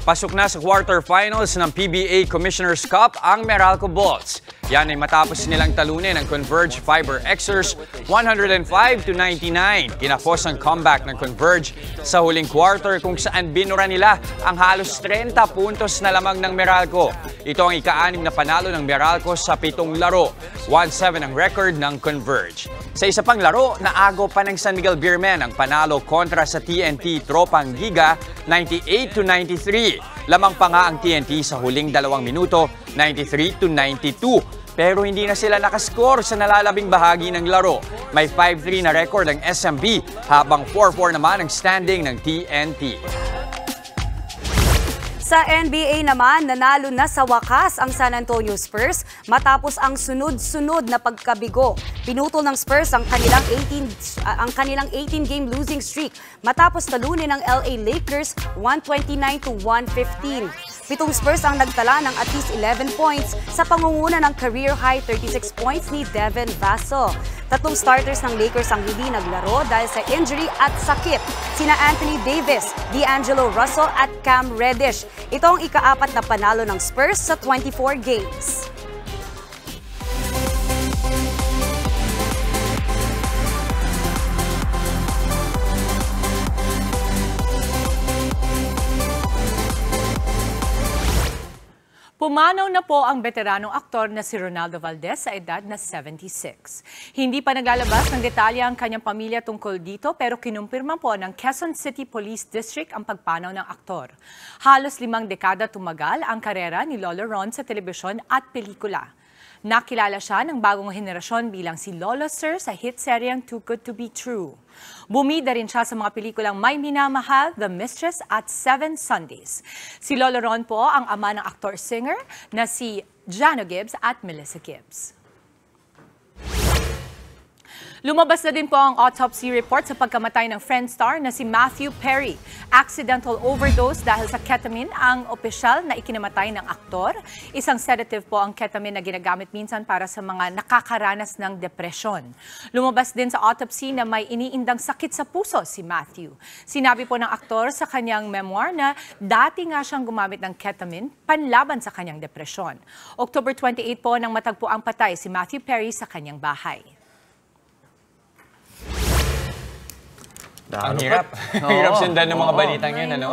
Pasok na sa quarterfinals ng PBA Commissioner's Cup ang Meralco Bulls. Yan ay matapos nilang talunin ang Converge Fiber Xers 105-99. Kinapos ang comeback ng Converge sa huling quarter kung saan binura nila ang halos 30 puntos na lamang ng Meralco. Ito ang ika-6 na panalo ng Meralco sa 7 laro. 1-7 ang record ng Converge. Sa isa pang laro, naago pa ng San Miguel Beermen ang panalo kontra sa TNT Tropang Giga 98-93. Lamang pa nga ang TNT sa huling 2 minuto 93-92. Pero hindi na sila nakascore sa nalalabing bahagi ng laro. May 5-3 na record ang SMB habang 4-4 naman ang standing ng TNT. Sa NBA naman, nanalo na sa wakas ang San Antonio Spurs matapos ang sunod-sunod na pagkabigo. Pinutol ng Spurs ang kanilang 18-game losing streak matapos talunin ng LA Lakers 129-115. 7 Spurs ang nagtala ng at least 11 points sa pangunguna ng career-high 36 points ni Devin Vassell. 3 starters ng Lakers ang hindi naglaro dahil sa injury at sakit. Sina Anthony Davis, D'Angelo Russell at Cam Reddish. Ito ang ika-4 na panalo ng Spurs sa 24 games. Pumanaw na po ang veteranong aktor na si Ronaldo Valdez sa edad na 76. Hindi pa naglalabas ng detalye ang kanyang pamilya tungkol dito pero kinumpirma po ng Quezon City Police District ang pagpanaw ng aktor. Halos 5 dekada tumagal ang karera ni Lolo Ron sa telebisyon at pelikula. Nakilala siya ng bagong henerasyon bilang si Lolo Sir sa hit seryeng Too Good to Be True. Bumida rin siya sa mga pelikulang May Minamahal, The Mistress at 7 Sundays. Si Lolo Ron po ang ama ng actor-singer na si Jano Gibbs at Melissa Gibbs. Lumabas na din po ang autopsy report sa pagkamatay ng Friend star na si Matthew Perry. Accidental overdose dahil sa ketamine ang opisyal na ikinamatay ng aktor. Isang sedative po ang ketamine na ginagamit minsan para sa mga nakakaranas ng depresyon. Lumabas din sa autopsy na may iniindang sakit sa puso si Matthew. Sinabi po ng aktor sa kanyang memoir na dati nga siyang gumamit ng ketamine panlaban sa kanyang depresyon. October 28 po nang matagpo ang patay si Matthew Perry sa kanyang bahay. Ang hirap. Hirap sundan ng mga balitang yun, ano?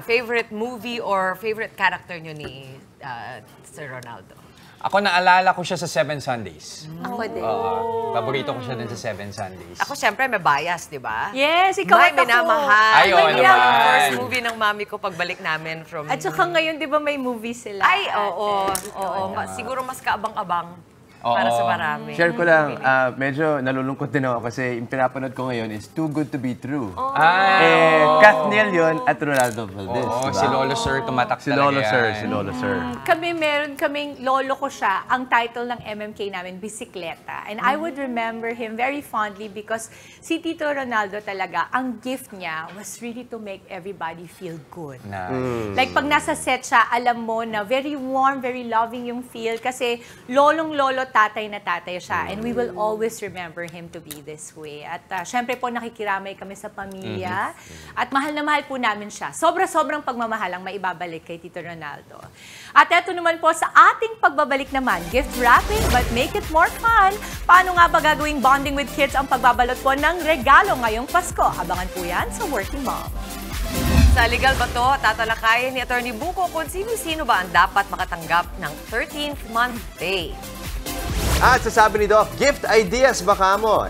Favorite movie or favorite character nyo ni Sir Ronaldo? Ako, naalala ko siya sa 7 Sundays. Ako din. Paborito ko siya din sa 7 Sundays. Ako, syempre, may bias, di ba? Yes, ikaw May at ako. Minamahal. Ay, oo naman. First movie ng mami ko pagbalik namin from... At saka ngayon, di ba may movie sila? Ay, oo. Siguro mas kaabang-abang. Para sa marami. Share ko lang, medyo nalulungkot din ako kasi yung pinapanood ko ngayon is Too Good to Be True. Kathniel yun at Ronaldo Valdez. Oo, diba? si Lolo Sir tumatak Si Lolo Sir, si Lolo Sir. Meron kaming lolo ko siya. Ang title ng MMK namin, Bisikleta. And I would remember him very fondly because si Tito Ronaldo talaga, ang gift niya was really to make everybody feel good. Like pag nasa set siya, alam mo na very warm, very loving yung feel kasi lolong-lolo tatay na tatay siya. And we will always remember him to be this way. At syempre po nakikiramay kami sa pamilya. At mahal na mahal po namin siya. Sobra-sobrang pagmamahal ang maibabalik kay Tito Ronaldo. At eto naman po sa ating pagbabalik naman, gift wrapping but make it more fun. Paano nga ba gagawing bonding with kids ang pagbabalot po ng regalo ngayong Pasko? Abangan po yan sa Working Mom. Sa Legal Bato, tatalakayin ni Atty. Buko kung sino-sino ba ang dapat makatanggap ng 13th month pay. At sasabi ni Doc, gift ideas baka mo.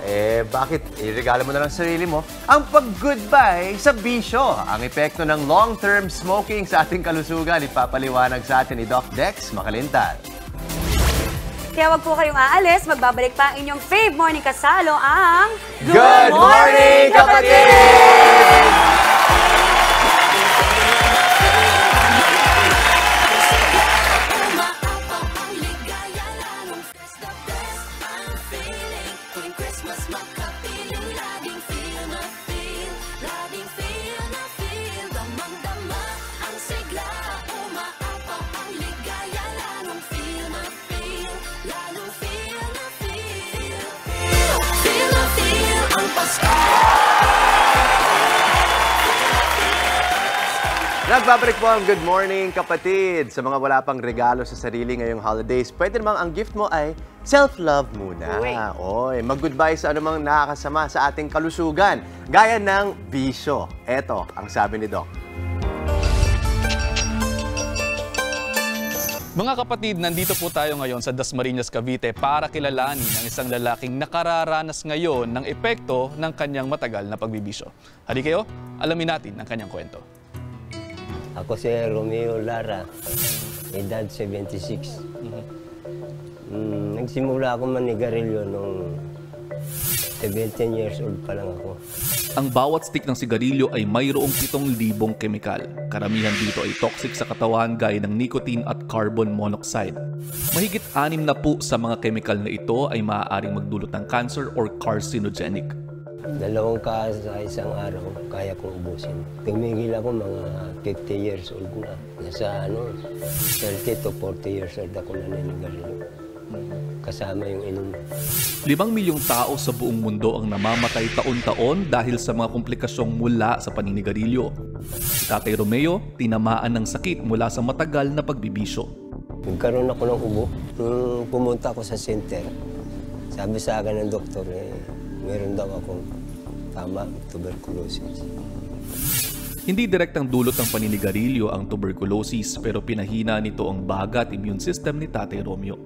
Bakit iregalo mo na lang sa sarili mo ang pag-goodbye sa bisyo? Ang epekto ng long-term smoking sa ating kalusugan, ipapaliwanag sa atin ni Doc Dex Makalintal. Kaya wag po kayong aalis, magbabalik pa ang inyong fave morning kasalo, ang Good Morning, Kapatid! Nagbabalik po ang Good Morning, Kapatid. Sa mga wala pang regalo sa sarili ngayong holidays, pwede namang ang gift mo ay self-love muna. Mag-goodbye sa anumang nakakasama sa ating kalusugan, gaya ng bisyo. Eto ang sabi ni Doc. Mga kapatid, nandito po tayo ngayon sa Dasmariñas, Cavite para kilalanin ang isang lalaking nakararanas ngayon ng epekto ng kanyang matagal na pagbibisyo. Hali kayo, alamin natin ang kanyang kwento. Ako si Romeo Lara, edad 76. Nagsimula ako manigarilyo nung 17 years old pa lang ako. Ang bawat stick ng sigarilyo ay mayroong 7,000 kemikal. Karamihan dito ay toxic sa katawan gaya ng nicotine at carbon monoxide. Mahigit 6 na po sa mga kemikal na ito ay maaaring magdulot ng cancer or carcinogenic. 2 kaas sa isang araw, kaya kong ubusin. Tumigil ako mga 50 years old na. Nasa 30 to 40 years old ako na naninigarilyo. Kasama yung inom. 5 milyong tao sa buong mundo ang namamatay taon-taon dahil sa mga komplikasyong mula sa paninigarilyo. Si Tatay Romeo, tinamaan ng sakit mula sa matagal na pagbibisyo. Nagkaroon ako ng ubo. Nung pumunta ako sa center, sabi sa akin ng doktor, meron daw akong tuberculosis. Hindi direktang dulot ng paninigarilyo ang tuberculosis pero pinahina nito ang baga at immune system ni Tatay Romeo.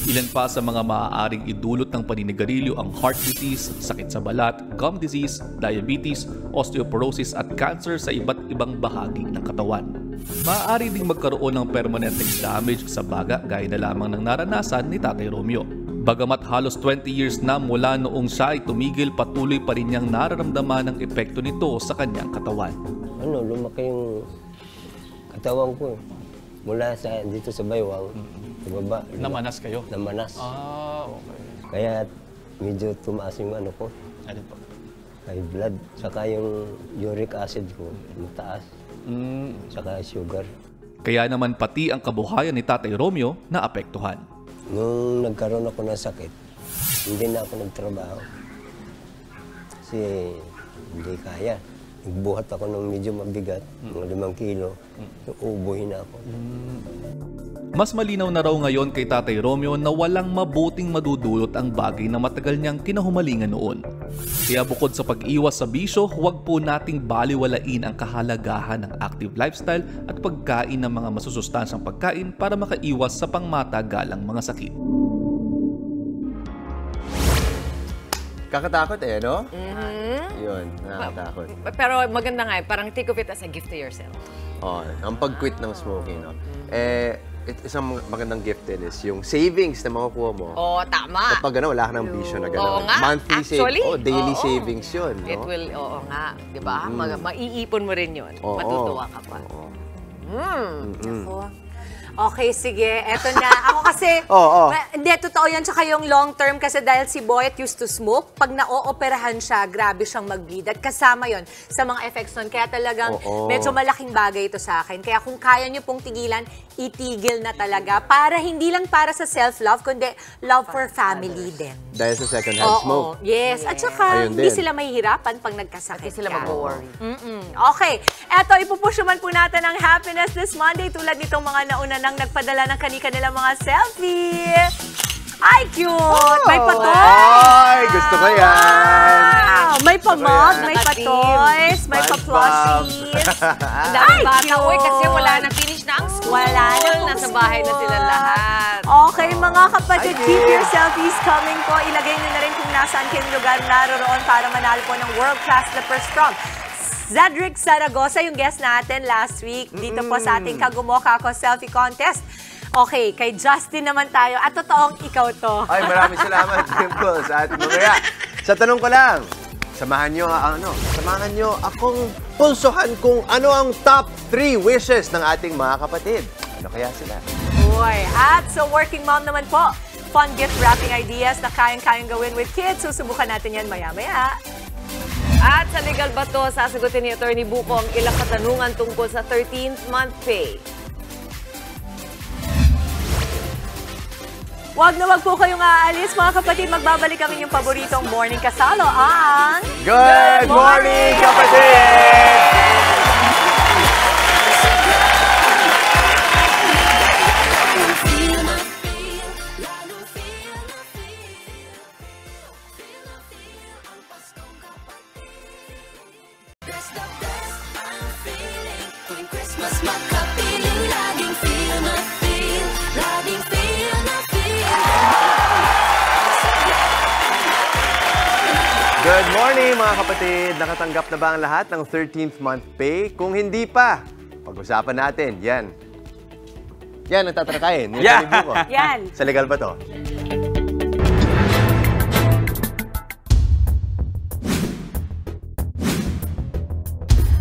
Ilan pa sa mga maaaring idulot ng paninigarilyo ang heart disease, sakit sa balat, gum disease, diabetes, osteoporosis at cancer sa iba't ibang bahagi ng katawan. Maaari ding magkaroon ng permanenteng damage sa baga gaya na lamang ng naranasan ni Tatay Romeo. Bagamat halos 20 years na mula noong siya ay tumigil, patuloy pa rin niyang nararamdaman ang epekto nito sa kanyang katawan. Lumaki yung katawan ko. Mula dito sa baywang, sa baba. Namanas kayo? Namanas. Okay. Kaya medyo tumaas yung ano ko. Ano po? High blood. Saka yung uric acid ko, mataas. Saka sugar. Kaya naman pati ang kabuhayan ni Tatay Romeo naapektuhan. Nung nagkaroon ako ng sakit, hindi na ako nagtrabaho. Kasi hindi kaya. Nagbuhat ako ng medyo mabigat, mga 5 kilo. Uubuhin na ako. Mas malinaw na raw ngayon kay Tatay Romeo na walang mabuting madudulot ang bagay na matagal niyang kinahumalingan noon. Kaya bukod sa pag-iwas sa bisyo, huwag po nating baliwalain ang kahalagahan ng active lifestyle at pagkain ng mga masusustansyang pagkain para makaiwas sa pangmatagalang mga sakit. Kakatakot no? Yun, nakakatakot. Pero maganda nga parang think of it as a gift to yourself. Ang pag-quit ng smoking, no? Isang magandang gift din is yung savings na makukuha mo. Tama. Kapag wala ka ng bisyo na gano'n. Oo nga. Monthly savings, daily savings yun, no? It will, nga. Diba? Maiipon mo rin yun. Matutuwa ka pa. Okay, sige. Eto na. Ako kasi, hindi, totoo yan. Tsaka yung long term kasi dahil si Boyet used to smoke, pag na-ooperahan siya, grabe siyang mag-bleed. At kasama yon sa mga effects nun. Kaya talagang medyo malaking bagay ito sa akin. Kaya kung kaya nyo pong tigilan, itigil na talaga. Para hindi lang para sa self-love, kundi love for family din. Dahil sa second-hand smoke. Yes. At saka, hindi sila mahihirapan pag nagkasakit. Hindi sila mag-worry. Okay. Eto, ipupush naman po natin ang happiness this Monday tulad nitong mga nauna nang nagpadala ng kanilang mga selfie. Ay, cute! May patoy! Ay, gusto ko yan! Wow! May pamag, may patoys, may pa-plushies. Ay, bata, kasi wala na finish na ang school. Wala na. Nasa bahay na sila lahat. Okay, mga kapatid, keep your selfies coming po. Ilagay nyo na rin kung nasaan kayong lugar naroroon para manalo po ng world-class slippers from Cedric Zaragoza, yung guest natin last week, dito po sa ating Kagumoka Ako Selfie Contest. Okay, kay Justin naman tayo. At totoong ikaw to. Ay, maraming salamat, Dimple, sa ating mamaya. Sa tanong ko lang, samahan nyo akong pulsuhan kung ano ang top 3 wishes ng ating mga kapatid. Ano kaya sila? Uy, at sa working mom naman po, fun gift wrapping ideas na kayang-kayang gawin with kids. Susubukan natin yan maya-maya. At sa Legal Bato, sasagutin ni Attorney Buko ang ilang katanungan tungkol sa 13th month pay. Wag na wag po kayong aalis, mga kapatid. Magbabalik kami yung paboritong morning kasalo ang... Good morning, kapatid! Good morning mga kapatid! Nakatanggap na ba ang lahat ng 13th month pay? Kung hindi pa, pag-usapan natin. Yan. Yan, nagtatrakayin. Yan. Yan. Sa Legal ba to?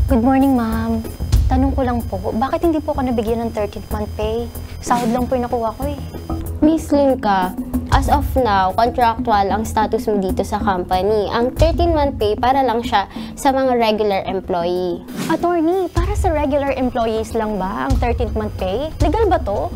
Good morning, ma'am. Tanong ko lang po, bakit hindi po ako nabigyan ng 13th month pay? Sahod lang po yung nakuha ko eh. Miss Linka, as of now, contractual ang status mo dito sa company. Ang 13-month pay para lang siya sa mga regular employee. Attorney, para sa regular employees lang ba ang 13th month pay? Legal ba to?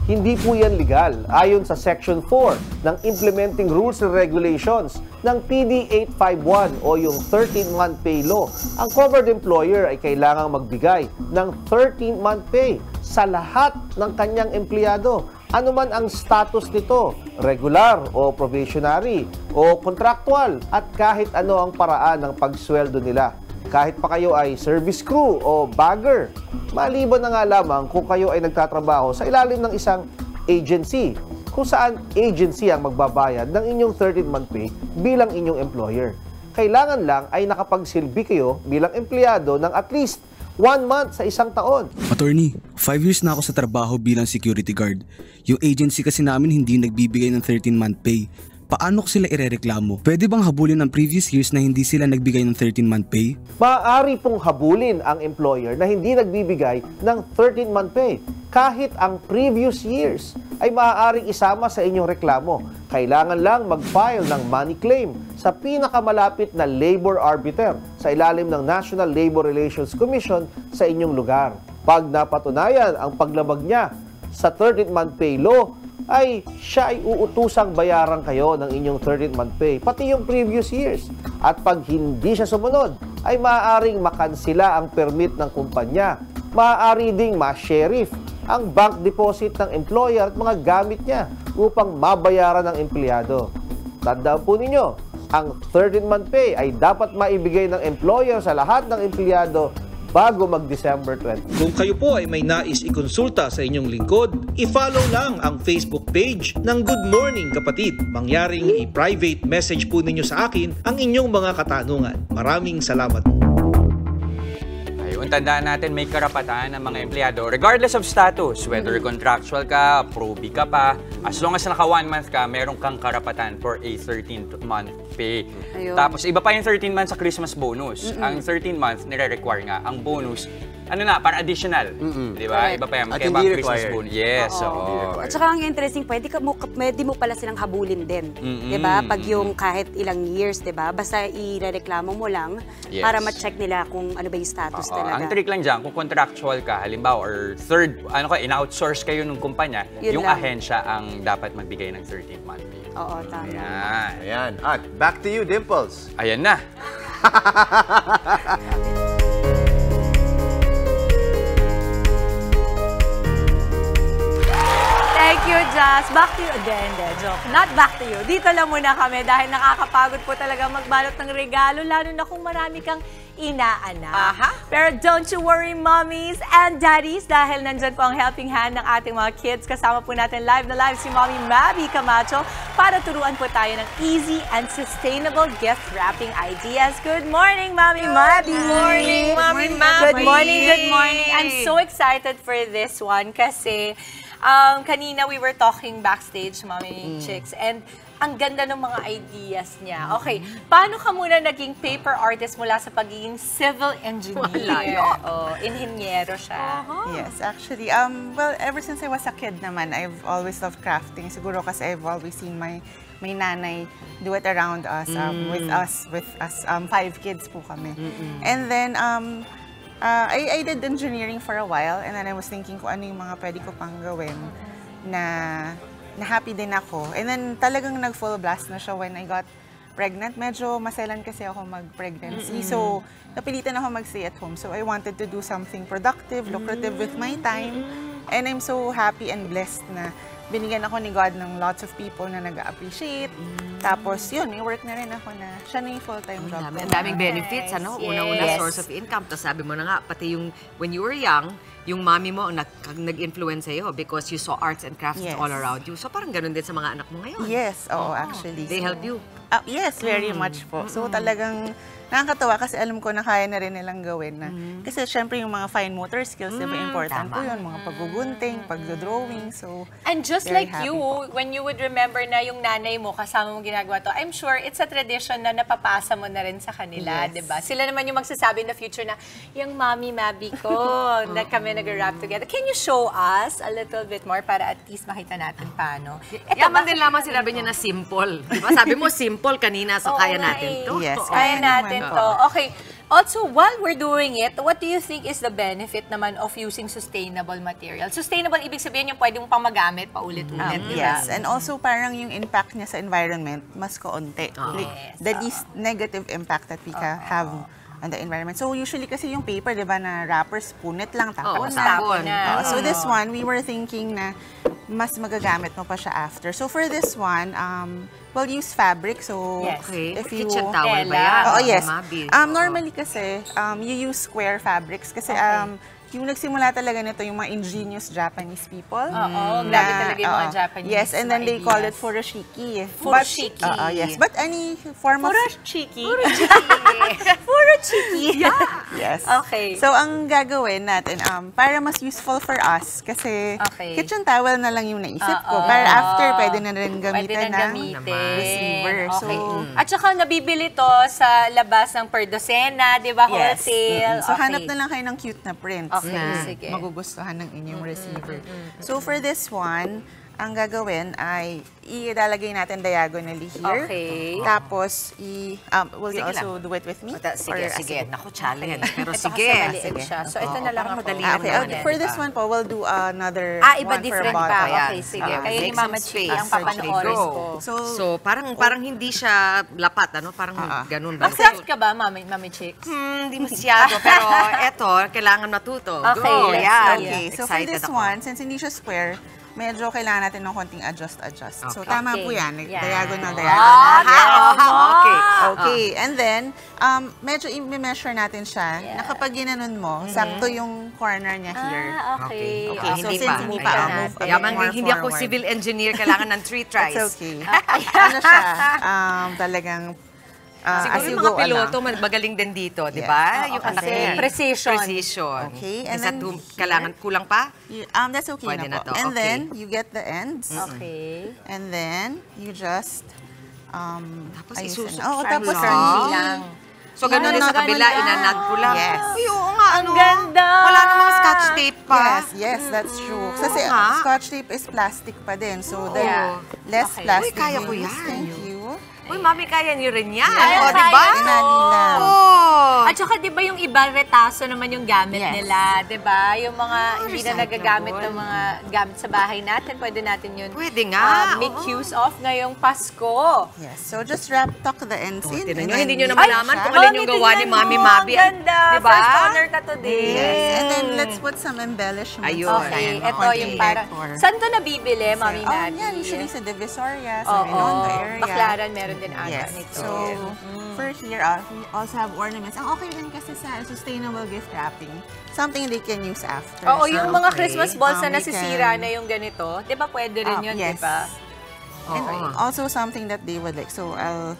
Hindi po yan legal ayon sa Section 4 ng Implementing Rules and Regulations ng PD 851 o yung 13-month pay law. Ang covered employer ay kailangang magbigay ng 13-month pay sa lahat ng kanyang empleyado. Ano man ang status nito, regular o probationary o contractual at kahit ano ang paraan ng pagsweldo nila. Kahit pa kayo ay service crew o bagger, maliban na nga lamang kung kayo ay nagtatrabaho sa ilalim ng isang agency, kung saan agency ang magbabayad ng inyong 13th-month pay bilang inyong employer. Kailangan lang ay nakapagsilbi kayo bilang empleyado ng at least 1 month sa isang taon. Attorney, 5 years na ako sa trabaho bilang security guard. Yung agency kasi namin hindi nagbibigay ng 13-month pay. Paano ko sila irereklamo? Pwede bang habulin ng previous years na hindi sila nagbigay ng 13-month pay? Maaari pong habulin ang employer na hindi nagbibigay ng 13-month pay. Kahit ang previous years ay maaaring isama sa inyong reklamo. Kailangan lang mag-file ng money claim sa pinakamalapit na labor arbiter sa ilalim ng National Labor Relations Commission sa inyong lugar. Pag napatunayan ang paglabag niya sa 13-month pay law, ay siya ay uutusang bayaran kayo ng inyong 13th-month pay, pati yung previous years. At pag hindi siya sumunod, ay maaaring makansila ang permit ng kumpanya. Maaari ding ma-sheriff ang bank deposit ng employer at mga gamit niya upang mabayaran ng empleyado. Tandaan po ninyo, ang 13th-month pay ay dapat maibigay ng employer sa lahat ng empleyado bago mag-December 20. Kung kayo po ay may nais ikonsulta sa inyong lingkod, i-follow lang ang Facebook page ng Good Morning Kapatid. Mangyaring i-private message po ninyo sa akin ang inyong mga katanungan. Maraming salamat. Ayun, tandaan natin may karapatan ng mga empleyado regardless of status, whether contractual ka, proby ka pa, as long as naka 1 month ka, meron kang karapatan for a 13th-month pay. Ayun. Tapos iba pa yung 13 months sa Christmas bonus. Ang 13 months nire-require nga ang bonus para additional, di ba? Iba pa yan, At kaya hindi Christmas required. bonus. Yes, At saka ang interesting, pwede mo pala silang habulin din. Di ba? Pag yung kahit ilang years, di ba? Basta irereklamo mo lang para ma-check nila kung ano ba yung status talaga. Ang trick lang dyan, kung contractual ka, halimbawa, or in-outsource kayo ng kumpanya, yung ahensya ang dapat magbigay ng 13th month pay. Oo, tama. Ayan. At back to you, Dimples. Ayan na. Thank you, Jazz. Back to you. Hindi, joke. Not back to you. Dito lang muna kami dahil nakakapagod po talaga magbalot ng regalo, lalo na kung marami kang inaanak. Pero don't you worry, mommies and daddies, dahil nandyan po ang helping hand ng ating mga kids. Kasama po natin live na live si Mommy Mabi Camacho para turuan po tayo ng easy and sustainable gift wrapping ideas. Good morning, Mommy Mabi! Good morning, Mommy Mabi! Good morning, good morning. I'm so excited for this one kasi kanina we were talking backstage, Mommy Chicks, and ang ganda ng mga ideas niya. Okay, paano ka muna naging paper artist mula sa pagiging civil engineer? Inhinyero siya. Yes, actually, well, ever since I was a kid naman, I've always loved crafting. Siguro kasi I've always seen my nanay do it around us, with us, 5 kids po kami. And then, I did engineering for a while, and then I was thinking kung ano yung mga pwede ko pang gawin na happy din ako. And then talagang nag-full blast na siya when I got pregnant. Medyo maselan kasi ako mag-pregnancy. So, napilitan ako mag-stay at home. So, I wanted to do something productive, lucrative with my time. And I'm so happy and blessed na binigyan ako ni God ng lots of people na nag-appreciate. Tapos, yun, may work na rin ako na siya na yung full-time job. Ang daming benefits, ano? Una-una source of income. Tapos sabi mo na nga, pati yung when you were young, yung mommy mo ang nag-influence sa'yo because you saw arts and crafts all around you. So parang ganun din sa mga anak mo ngayon. Yes, actually. They help you? Yes, very much po. So talagang nakakatawa kasi alam ko na kaya na rin nilang gawin na. Kasi syempre yung mga fine motor skills, diba, important po yun. Mga paggugunting, pagdodrawing. So, and just like you, when you would remember na yung nanay mo kasama mo ginagawa to, I'm sure it's a tradition na napapasa mo na rin sa kanila, diba? Sila naman yung magsasabi in the future na, yung Mommy Mabi ko, na kami nag-rap together. Can you show us a little bit more para at least makita natin paano? Yaman din lamang sinabi niya na simple. Diba? Sabi mo simple kanina, so kaya natin to. Yes, kaya natin to. Okay. Also, while we're doing it, what do you think is the benefit naman of using sustainable material? Sustainable, ibig sabihin yung pwede mong pang magamit paulit-ulit, diba? Yes, and also parang yung impact niya sa environment mas kaunti. The least negative impact that we can have on the environment. So usually kasi yung paper, diba, na wrappers, punit lang, tapon na. So this one, we were thinking na mas magagamit mo pa siya after. So for this one, we'll use fabric. So if you kitchen towel ba yan? Yes. Normally kasi, you use square fabrics kasi yung nagsimula talaga nito yung mga ingenious Japanese people. Oo, grabe talaga yung mga Japanese. Yes, and then they call it furoshiki. Furoshiki. Yes, but any form of... Furoshiki. Furoshiki. Yeah. Yes. Okay. So, ang gagawin natin, para mas useful for us, kasi kitchen towel na lang yung naisip ko. Para after, pwede na rin gamitin ng receiver. Okay. At saka nabibili to sa labas ng per dosena, di ba? Yes. Wholesale. So, hanap na lang kayo ng cute na prints na sige. magugustuhan ng inyong receiver. So, for this one, ang gagawin ay ilalagay natin diagonally here. Okay. Tapos, will you also do it with me? Sige. Naku, challenge. Pero Ito sige. kasi maliit siya. So, ito na lang ako. Okay. For this one po, we'll do another iba one different for pa. bottom. Okay, sige. Kayo ni Mama Chiki ang papanoorin ko. So, parang hindi siya lapat, ano? Parang ganun ba? Mag-craft ka ba, Mami Chicks? Hindi masyado. Pero eto, kailangan matuto. Okay, Go, yan. Okay, so for this one, since hindi siya square, medyo kailangan natin ng konting adjust. So, tama po yan. Diagonal. Okay. And then, medyo i-measure natin siya na kapag ginanon mo, sakto yung corner niya here. Okay. So, since hindi pa, move a bit more hindi ako forward. civil engineer, kailangan ng 3 tries. It's okay. Ano siya? Talagang siguro yung mga piloto, magaling din dito, di ba? Yung kasi precision. Okay. And then, kailangan kulang pa? That's okay Pwede na po. na to. And then, you get the ends. Okay. And then, you just, tapos isusok tapos lang. So, ganun din sa kabila, inanag ko lang. Yes. Ay, oo nga, Ang ganda! Wala namang scotch tape pa. Yes, that's true. Kasi scotch tape is plastic pa din. So, the less Okay. plastic. Uy, kaya ko you use. yan. Thank you. Uy, Mami, kaya niyo rin yan. Kaya, O, di ba? At saka, di ba yung iba, retaso naman yung gamit nila, di ba? Yung mga hindi na nagagamit ng mga gamit sa bahay natin, pwede natin yun make use of ngayong Pasko. Yes, so just tuck the ends in. Tignan nyo, hindi nyo na malaman kung alin yung gawa ni Mami Mabi. Ang ganda! Di ba? First honor ka today. Yes, and then let's put some embellishments. Ayun. Okay, ito yung parang... Saan to nabibili, Mami Mabi? Yan, usually sa Divisoria, sa Oo, Redondo area. Baklaran meron din ata nito. So, for here, we also have ornaments. Ang okay din kasi sa sustainable gift wrapping, something they can use after. Oo, yung mga Christmas balls na nasisira na yung ganito, di ba pwede rin yun, di ba? And also something that they would like. So, I'll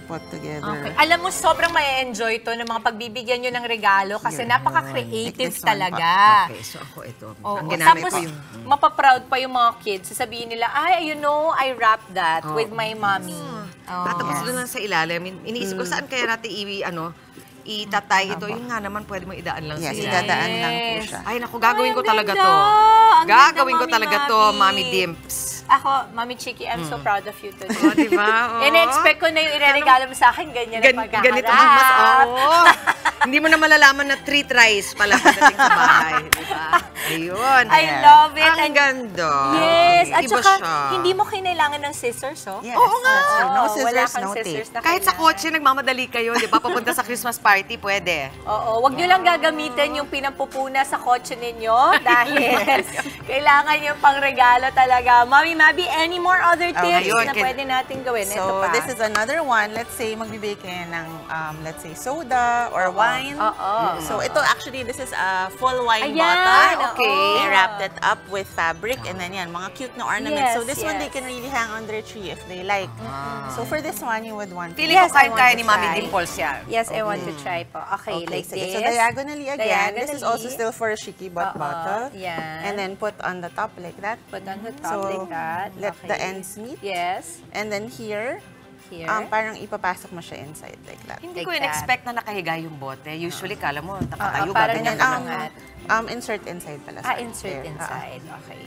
put together. Okay. Alam mo, sobrang may-enjoy to ng mga pagbibigyan nyo ng regalo kasi napaka-creative talaga. Okay, so ako ito. Oo. Ang ginamit Tapos, ko yung... mapaproud pa yung mga kids. Sasabihin nila, ay, you know, I wrapped that with my mommy. Tapos doon lang sa ilalim, iniisip ko, saan kaya natin itatay ito? Yung nga naman, pwede mo idaan lang sa ilalim. Yes, idadaan lang po siya. Ay, naku, gagawin ko talaga to. Gagawin ko talaga to, Mami Dimps. Ako, Mami Chiki, I'm so proud of you today. Oh, diba? Oh. In-expect ko na yung ireregalo mo sa akin, ganyan na pagkaharap. Ganito mas, Hindi mo na malalaman na 3 tries pala pagdating sa bahay. Diba? Ayun. I love it. Ang ganda. Yes. At Iba saka, siya. hindi mo kinailangan ng scissors, oh? Yes, Oo nga. no scissors, wala kang no scissors tape. na Kahit sa kailangan. kotse, nagmamadali kayo, di ba? Papunta sa Christmas party, pwede. Oo, wag nyo lang gagamitin yung pinampupuna sa kotse ninyo dahil kailangan yung pangregalo talaga. Mami Mabi, any more other tips na pwede natin gawin? Ito So, pa. this is another one. Let's say, magbibake kayo ng, let's say, soda or wine. So, ito actually, this is a full wine bottle. Okay. They wrapped it up with fabric and then yan, mga cute na ornaments. Yes, So, this one, they yes. can really hang on their tree if they like. So, for this one, you would want to... Feeling ko kaya ni Mami Dimples yan. Yes, I want to try po. Okay, like sige. this. So, diagonally again. This is also Diagonally. still for a shiki bottle. Yan. And then put on the top like that. Put on the top like that. Let the Okay. ends meet. Yes. And then here, Here. parang ipapasok mo siya inside like that. Hindi Like ko in-expect na nakahiga yung bote. Usually, kala mo, nakatayo parang ganyan. And then, insert inside pala. sorry. Insert Here. inside. Okay.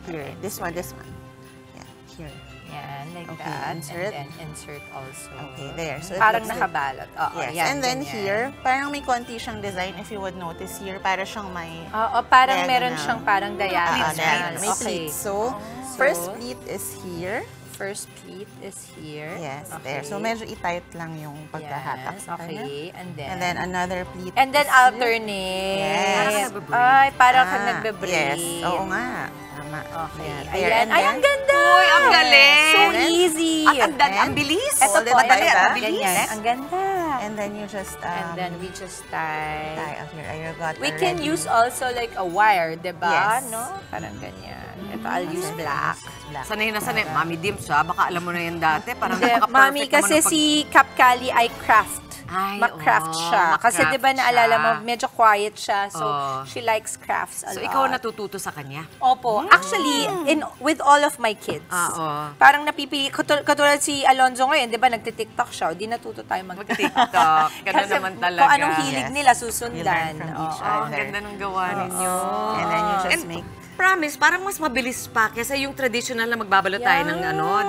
Here. This one. Yeah, here. Yan, like Okay, that. insert. And then insert also. Okay, there. So, it Parang looks like- nakabalot. Oo, Yes. yan, And then ganyan. here, parang may konti siyang design if you would notice here. Para siyang may... Oo, parang diagonal. meron siyang parang diagonal. May Okay. pleats. So, first pleat is here. First pleat is here. Yes, Okay. there. So, medyo i-tight lang yung pagkahatak Yes, sa kanya. okay. And then another pleat And then is here. alternate. Yes. Ay, parang kang nagbe-braid. Yes, oo nga. Tama. Okay. There, Ayan. and Ay, then- ang ganda! Uy, ang galing! So easy! Ang bilis! Ito Hold it po, up like ayan, that. ganyan. Ang ganda. Yeah. And then you just... and then we just tie. Tie up your ear gut We can already. use also like a wire, diba? Yes. No? Parang ganyan. Ito, I'll use black. Sanay na sanay. Mami Dims, baka alam mo na yan dati. Parang Hindi, napaka-perfect Mami, naman kasi ng si Kapkali ay craft. Mag-craft siya. Kasi mag-craft di ba naalala mo, siya. medyo quiet siya. So, Oo. she likes crafts a So, lot. ikaw natututo sa kanya? Opo. Actually, with all of my kids. Oo. Parang napipili, katulad si Alonzo ngayon, di ba, nagtitiktok siya. Di natuto tayo mag-tiktok. Ganun naman talaga. Kung anong hilig nila, susundan. Ang ganda ng gawa ninyo. And then you just make... Promise, parang mas mabilis pa kaysa yung traditional na magbabalot tayo ng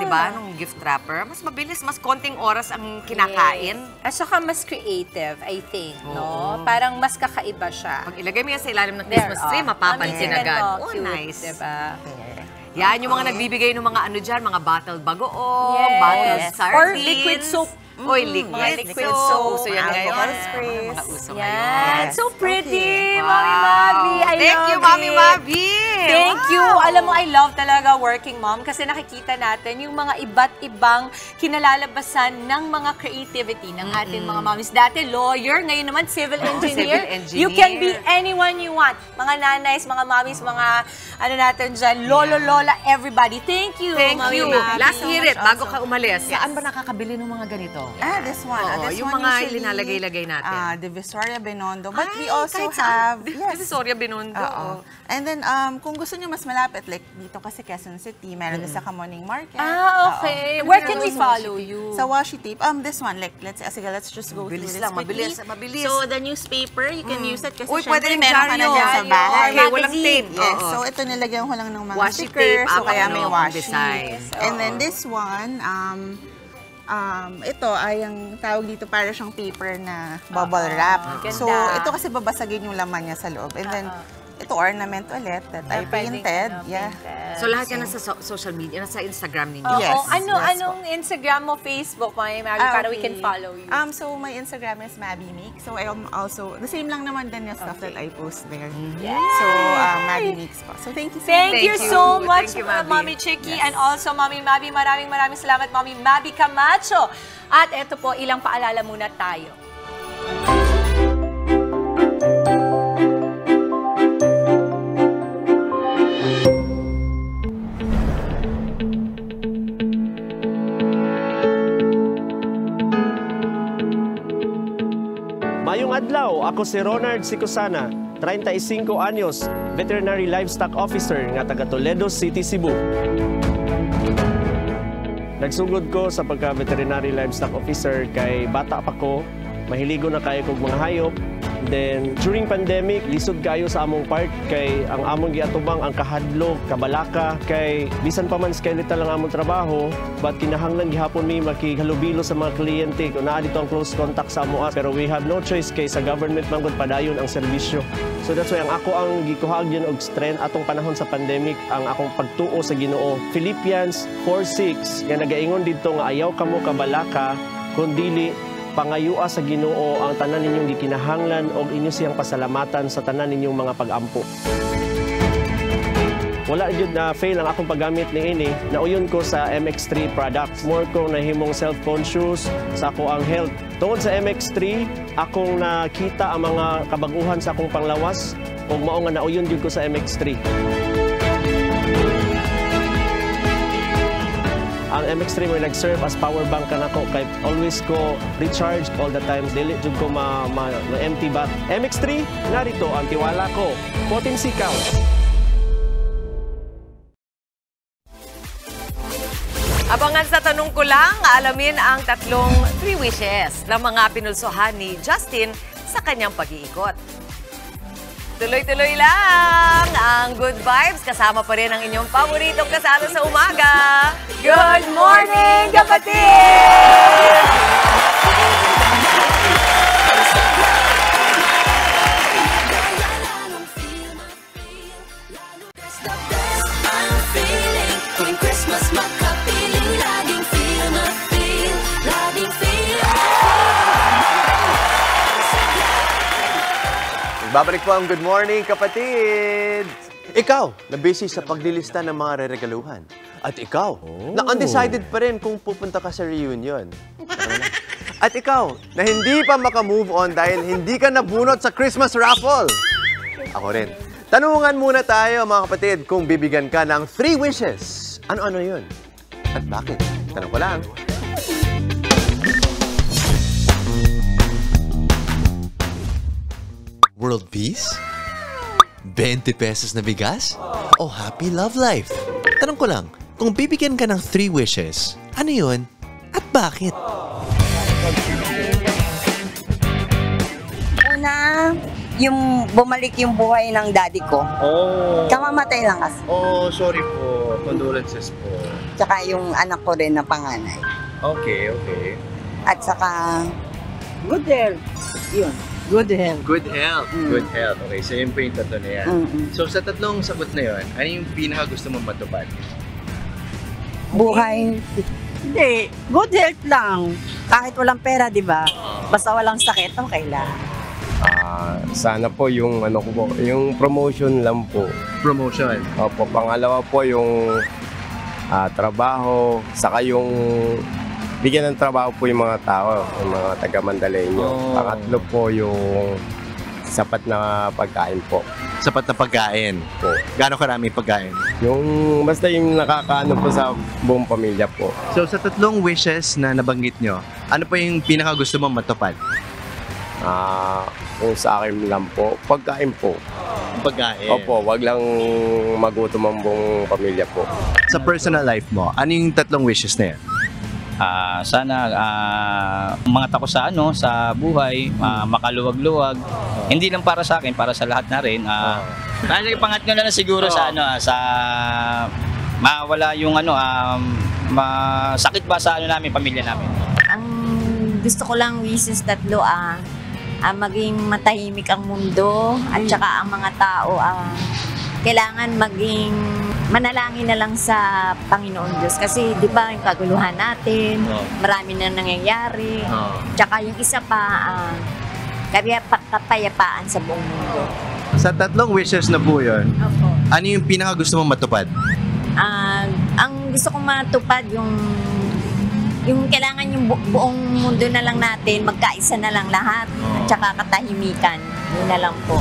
di ba, ng gift wrapper. Mas mabilis, mas konting oras ang kinakain. At saka mas creative, I think, no? Parang mas kakaiba siya. Pag ilagay mo yan sa ilalim ng Christmas tree, mapapansin agad. Oh, cute, nice. Diba? Yan, yung mga nagbibigay ng mga ano dyan, mga bottled bagoong, bottled sardines. Or liquid soap. Oy, liquid soap. Uso yan ngayon. Mga uso ngayon. So pretty, Wow. Mami Mabi. I Thank love you, Mami it. Mabi. Thank you. Wow. Alam mo, I love talaga working mom kasi nakikita natin yung mga iba't ibang kinalalabasan ng mga creativity ng ating mga mommies. Dati, lawyer. Ngayon naman, civil engineer. You can be anyone you want. Mga nanays, mga mommies, mga ano natin dyan, lolo, lola, everybody. Thank you, Thank Mami you. Mabi. Last hear it, bago ka also. umalis. Saan ba nakakabili ng mga ganito? This one. Oo, This yung one mga usually, linalagay-lagay natin. Divisoria Binondo. But we Ay, also kahit saan. have... Yes. Divisoria Binondo. Oo. And then, kung gusto nyo mas malapit, like dito kasi Quezon City, meron din sa Kamuning Market. Okay. Where can we follow you? Sa Washi Tape. This one, like, let's just go through this lang, quickly. mabilis. So, the newspaper, you can use it kasi Uy, pwede rin meron ka na dyaryo. dyan sa bahay. Okay, walang tape. Yes. Oo. So, ito nilagyan ko lang ng mga Washi stickers. tape, So, kaya may washi. design. And then this one, ito ay ang tawag dito para siyang paper na bubble wrap. Ganda. So, ito kasi babasagin yung laman niya sa loob. And then, ito ornament ulit that I painted. Yeah. So, lahat yan nasa social media, nasa Instagram ninyo? Yes. Anong Instagram mo, Facebook, Mami Mabi, para we can follow you? So, my Instagram is Mabi Mix. So, I am also, the same lang naman din yung stuff that I post there. Yes. So, Mabi Mix po. So, thank you so much. Thank you so much, Thank you, Mabi. Mami Chicky, and also Mami Mabi. Maraming salamat, Mami Mabi Camacho. At eto po, ilang paalala muna tayo. Mayong adlaw, ako si Ronald Sicosana, 35 anyos, Veterinary Livestock Officer nga taga Toledo City, Cebu. Nagsugod ko sa pagka-Veterinary Livestock Officer kay bata pa ko, mahiligo na kayo kog mga hayop. Then, during pandemic, lisod kayo sa among part kay ang among giatubang ang kahadlok, kabalaka, kay bisan pa man skeletal ang among trabaho, but kinahanglan gihapon mi makihalubilo sa mga kliyente kung naa dito ang close contact sa amo. Pero we have no choice kay sa government man gud padayon ang serbisyo. So that's why ang ako ang gikuhagyon og strength atong panahon sa pandemic ang akong pagtuo sa Ginoo. Philippians 4:6 nga nagaingon didto nga ayaw kamo kabalaka kundi pangayua sa Ginoo ang tanan ninyong gikinahanglan og inyo siyang pasalamatan sa tanan ninyong mga pag-ampo. Wala jud na fail ang akong paggamit ni ini. Nauyon ko sa MX3 products. More ko nahimong self-conscious sa ako ang health. Tungod sa MX3, akong nakita ang mga kabaguhan sa akong panglawas ug mao nga nauyon jud ko sa MX3. Ang MX3 may nag-serve as power bank ka nako kay always ko recharge all the time. Dili jud ko ma-empty bat. MX3, narito ang tiwala ko. Potency count. Abangan sa tanong ko lang, alamin ang tatlong 3 wishes ng mga pinulsuhan ni Justin sa kanyang pag-iikot. Tuloy-tuloy lang ang Good Vibes. Kasama pa rin ang inyong paboritong kasama sa umaga. Good morning, kapatid! Babalik po ang Good Morning, kapatid! Ikaw, na busy sa paglilista ng mga reregaluhan. At ikaw, na undecided pa rin kung pupunta ka sa reunion. At ikaw, na hindi pa makamove on dahil hindi ka nabunot sa Christmas raffle. Ako rin. Tanungan muna tayo mga kapatid kung bibigyan ka ng 3 wishes. Ano-ano yun? At bakit? Tanong ko lang. World peace? 20 pesos na bigas? O happy love life? Tanong ko lang, kung bibigyan ka ng 3 wishes, ano yun? At bakit? Una, yung bumalik yung buhay ng daddy ko. Oh. Kamamatay lang kasi. Oh, sorry po. Condolences po. Tsaka yung anak ko rin na panganay. Okay, okay. At saka, good health. Yun. Good health. Good health. Good health. Okay, so yun po yung tatlo na yan. So sa tatlong sagot na yun, ano yung pinaka gusto mong matupad? Buhay. Hindi. Good health lang. Kahit walang pera, di ba? Basta walang sakit, okay lang. Sana po yung ano ko po, yung promotion lang po. Promotion? Opo, pangalawa po yung trabaho, saka yung bigyan ng trabaho po yung mga tao, yung mga taga-Mandaleño. Pangatlo po yung sapat na pagkain po. Sapat na pagkain? Po. Gaano karami pagkain? Yung basta yung nakakaano po sa buong pamilya po. So sa tatlong wishes na nabanggit nyo, ano pa yung pinaka gusto mong matupad? Kung sa akin lang po, pagkain po. Pagkain? Opo, wag lang magutom ang buong pamilya po. Sa personal life mo, ano yung tatlong wishes na yan? Sana umangat ako sa sa buhay, makaluwag-luwag. Hindi lang para sa akin, para sa lahat na rin. Pangatlo na lang siguro sa sa mawala yung masakit ba sa namin, pamilya namin. Ang gusto ko lang wishes tatlo maging matahimik ang mundo at saka ang mga tao kailangan maging manalangin na lang sa Panginoon Diyos kasi di ba yung kaguluhan natin, marami na nangyayari, tsaka yung isa pa kapayapaan sa buong mundo. Sa tatlong wishes na po yun, ano yung pinaka gusto mong matupad? Ang gusto kong matupad yung kailangan yung buong mundo na lang natin, magkaisa na lang lahat, at saka katahimikan, yun na lang po.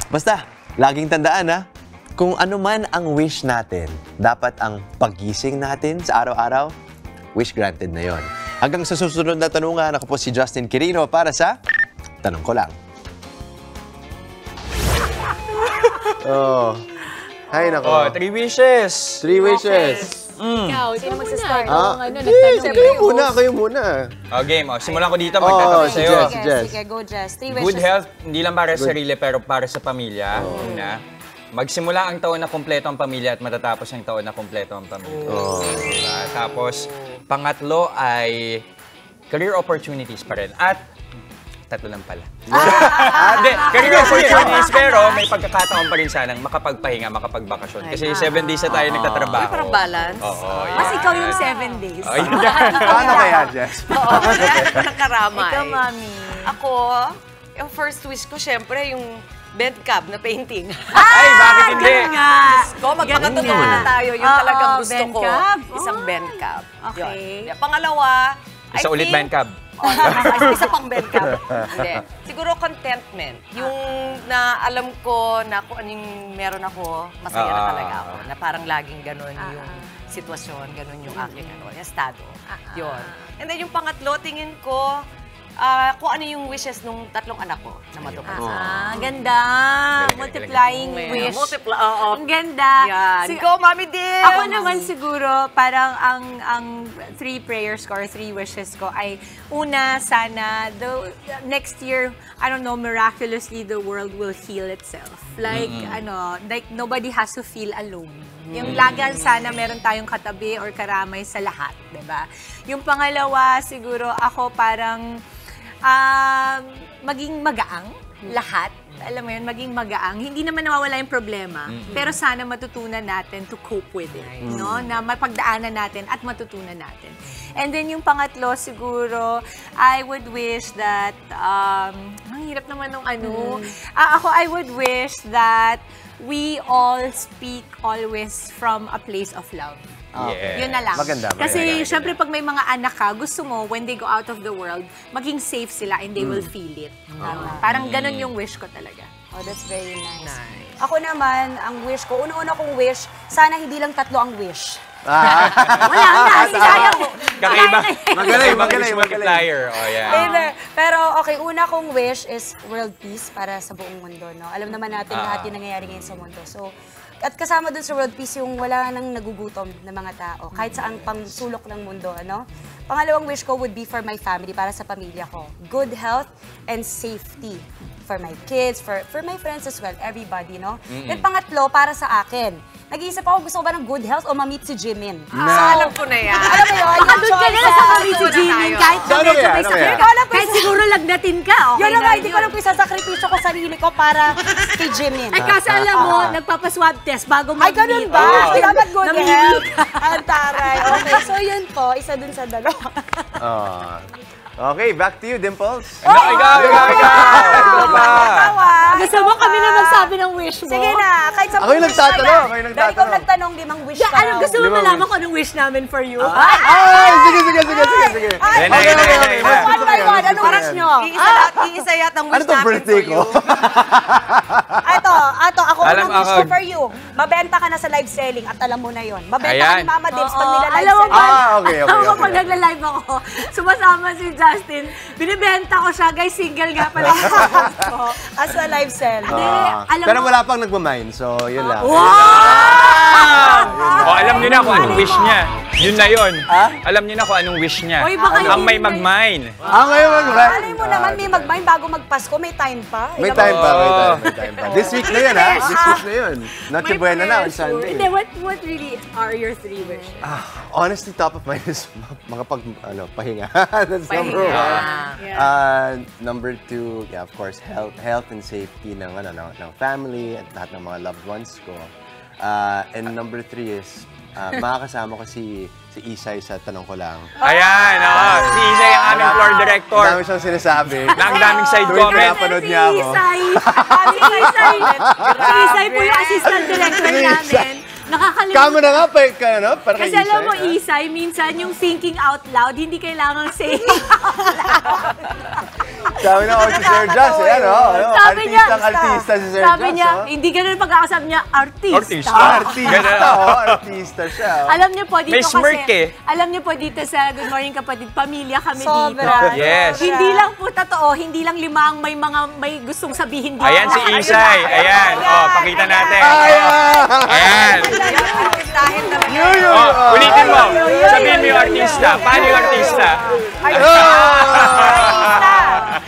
Basta, laging tandaan kung ano man ang wish natin, dapat ang pagising natin sa araw-araw, wish granted na yon. Hanggang sa susunod na tanungan, ako po si Justin Quirino para sa Tanong Ko Lang. Hay nako. 3 wishes. 3 wishes. Ikaw, sino magsa-start? Kayo muna. Game. Simulan ko dito, magtatanong sa'yo. Sige, go Jess. 3 wishes. Good health, hindi lang para sa sarili, pero para sa pamilya. Una, magsimula ang taon na kumpleto ang pamilya at matatapos ang taon na kumpleto ang pamilya. Diba? Tapos, pangatlo ay career opportunities pa rin. At tatlo lang pala. Hindi, career opportunities, pero may pagkakataon pa rin sanang makapagpahinga, makapagbakasyon. Kasi 7 days na tayo nagtatrabaho. Para balance. Mas ikaw yung 7 days. Paano kaya, Jess? Nakaramay. Ikaw, Mami. Ako, yung first wish ko, syempre, yung bent cab na painting. Ay, bakit hindi? Diyos ko, magpakatotoo na tayo. Yung talagang gusto bent ko. cab? Isang bent cab. Okay. Yun. Pangalawa, Isa ulit bent cab. Isa pang bent cab. Hindi. Siguro contentment. Yung na alam ko na kung anong meron ako, masaya na talaga ako. Na parang laging ganun yung sitwasyon, ganun yung aking estado. Yun. And then yung pangatlo, tingin ko, kung ano yung wishes nung tatlong anak ko na matupad. Ganda. Multiplying wish. Ang ganda. Yan. Go, Mami Dim! Ako naman siguro, parang ang 3 prayers ko or 3 wishes ko ay una, sana, next year, I don't know, miraculously, the world will heal itself. Like, like nobody has to feel alone. Yung lagi sana meron tayong katabi or karamay sa lahat, diba? Yung pangalawa, siguro ako parang maging magaang lahat. Alam mo yun, maging magaang. Hindi naman nawawala yung problema, pero sana matutunan natin to cope with it, no? Na mapagdaanan natin at matutunan natin. And then yung pangatlo, siguro, I would wish that, ang hirap naman nung ako, I would wish that we all speak always from a place of love. Yes. Yun na lang. Maganda. Kasi syempre pag may mga anak ka, gusto mo when they go out of the world, maging safe sila and they will feel it. Parang ganun yung wish ko talaga. Oh, that's very nice. Ako naman, ang wish ko, una-una kong wish, sana hindi lang 3 ang wish. Wala na, sayang mo. Magaling multiplier. Oh, yeah. Pero okay, una kong wish is world peace para sa buong mundo. No? Alam naman natin lahat yung nangyayari ngayon sa mundo. So, at kasama dun sa world peace yung wala nang nagugutom na mga tao, kahit saan pang sulok ng mundo. Ano? Pangalawang wish ko would be for my family, para sa pamilya ko. Good health and safety. For my kids, for my friends as well, everybody, no? Then pangatlo, para sa akin. Nag-iisip ako, gusto ko ba ng good health o ma-meet si Jimin? Alam ko na yan. Alam mo yun? Doon ka nila sa ma-meet si Jimin, kahit na medyo may sakit. Kahit siguro lagnatin ka, okay yun na nga, hindi ko alam kung isasakripisyo ko sarili ko para kay Jimin. Ay, kasi alam mo, nagpapaswab test bago mag-meet. Ay, ganun ba? Dapat good health. Ang taray. Okay, so yun po, isa dun sa dalawa. Okay, back to you, Dimples. Ikaw ba? Gusto mo kami na magsabi ng wish mo? Sige na, kahit sa Ako yung nagtatanong. Dahil ikaw nagtanong, 5 wish ka. Ano, gusto mo malaman ko anong wish namin for you? Sige. One by one, anong wish nyo? Iisa yata ang wish Ano to birthday ko? Ito, ako Alam ang wish ako. ko for you. Mabenta ka na sa live selling at alam mo na yon. Mabenta ka Ayan. ni Mama Dims pag nila-live Alam mo selling. ba? Okay. Alam mo pag nagla-live ako, sumasama si Justin, binibenta ko siya, guys, single nga pala. As a live selling. Pero wala pang nagmamine, so yun lang. Alam niyo na kung anong wish niya. Yun na yun. Alam niyo na kung anong wish niya. Oy, baka Ang may hindi mag-mine. Ngayon mag-mine. Alay mo naman, may mag-mine bago mag-Pasko, may time pa. May time pa. This week na yun, ha? This week na yun. Noche Buena na on Sunday. Hindi, what really are your 3 wishes? Honestly, top of mind is pahinga. That's number 1. Number 2, yeah, of course, health and safety ng family at lahat ng mga loved ones ko. And number 3 is makakasama ko si Isay sa Tanong Ko Lang. Ayan, si Isay ang aming floor director. Ang dami siyang sinasabi. Na ang daming side Tuwing comment. pinapanood niya ako. Si Isay po yung assistant director namin. Nakakalimutan. Kamo na nga, para kay Kasi Isay. alam mo, Isay, minsan yung thinking out loud, hindi kailangang saying out loud. Sabi na ako si Sir Joss, artista si Sir Joss. Sabi niya, hindi ganun pag-aasap niya, artista. Artista siya. Alam niyo po, dito May smirk kasi, alam niyo po dito sa Good Morning Kapatid, pamilya kami dito. Yes. Hindi lang po totoo, hindi lang 5 ang may gustong sabihin dito. Ayan si Isay. Ayan. Pakita natin. Ayan. Ulitin mo. Sabihin mo yung artista. Paano yung artista?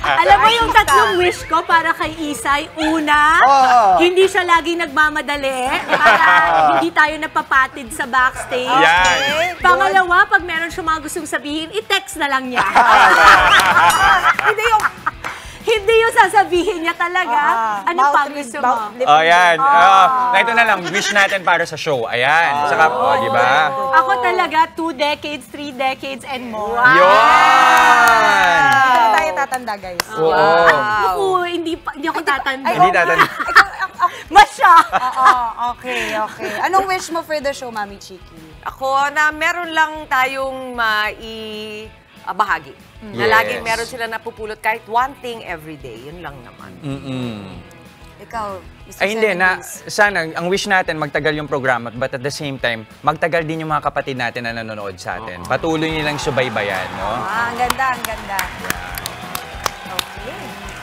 Alam mo yung 3 wish ko para kay Isay? Una, hindi siya laging nagmamadali para hindi tayo napapatid sa backstage. Yan. Pangalawa, pag meron siya mga gustong sabihin, i-text na lang niya. Hindi yung sasabihin niya talaga. Ano pa gusto mo? Ayan. Ito na lang, wish natin para sa show. Ayan. Saka po, di ba? Ako talaga, 2 decades, 3 decades, and more. Yun! Hindi tayo tatanda, guys. Oo. Hindi ako tatanda. Hindi tatanda. Masya! Okay. Anong wish mo for the show, Mami Chiki? Ako na meron lang tayong bahagi. Na laging meron sila napupulot kahit one thing every day. Yun lang naman. Ikaw, Ay hindi, sana ang wish natin magtagal yung programa but at the same time, magtagal din yung mga kapatid natin na nanonood sa atin. Patuloy nilang subaybayan, no? Ang ganda.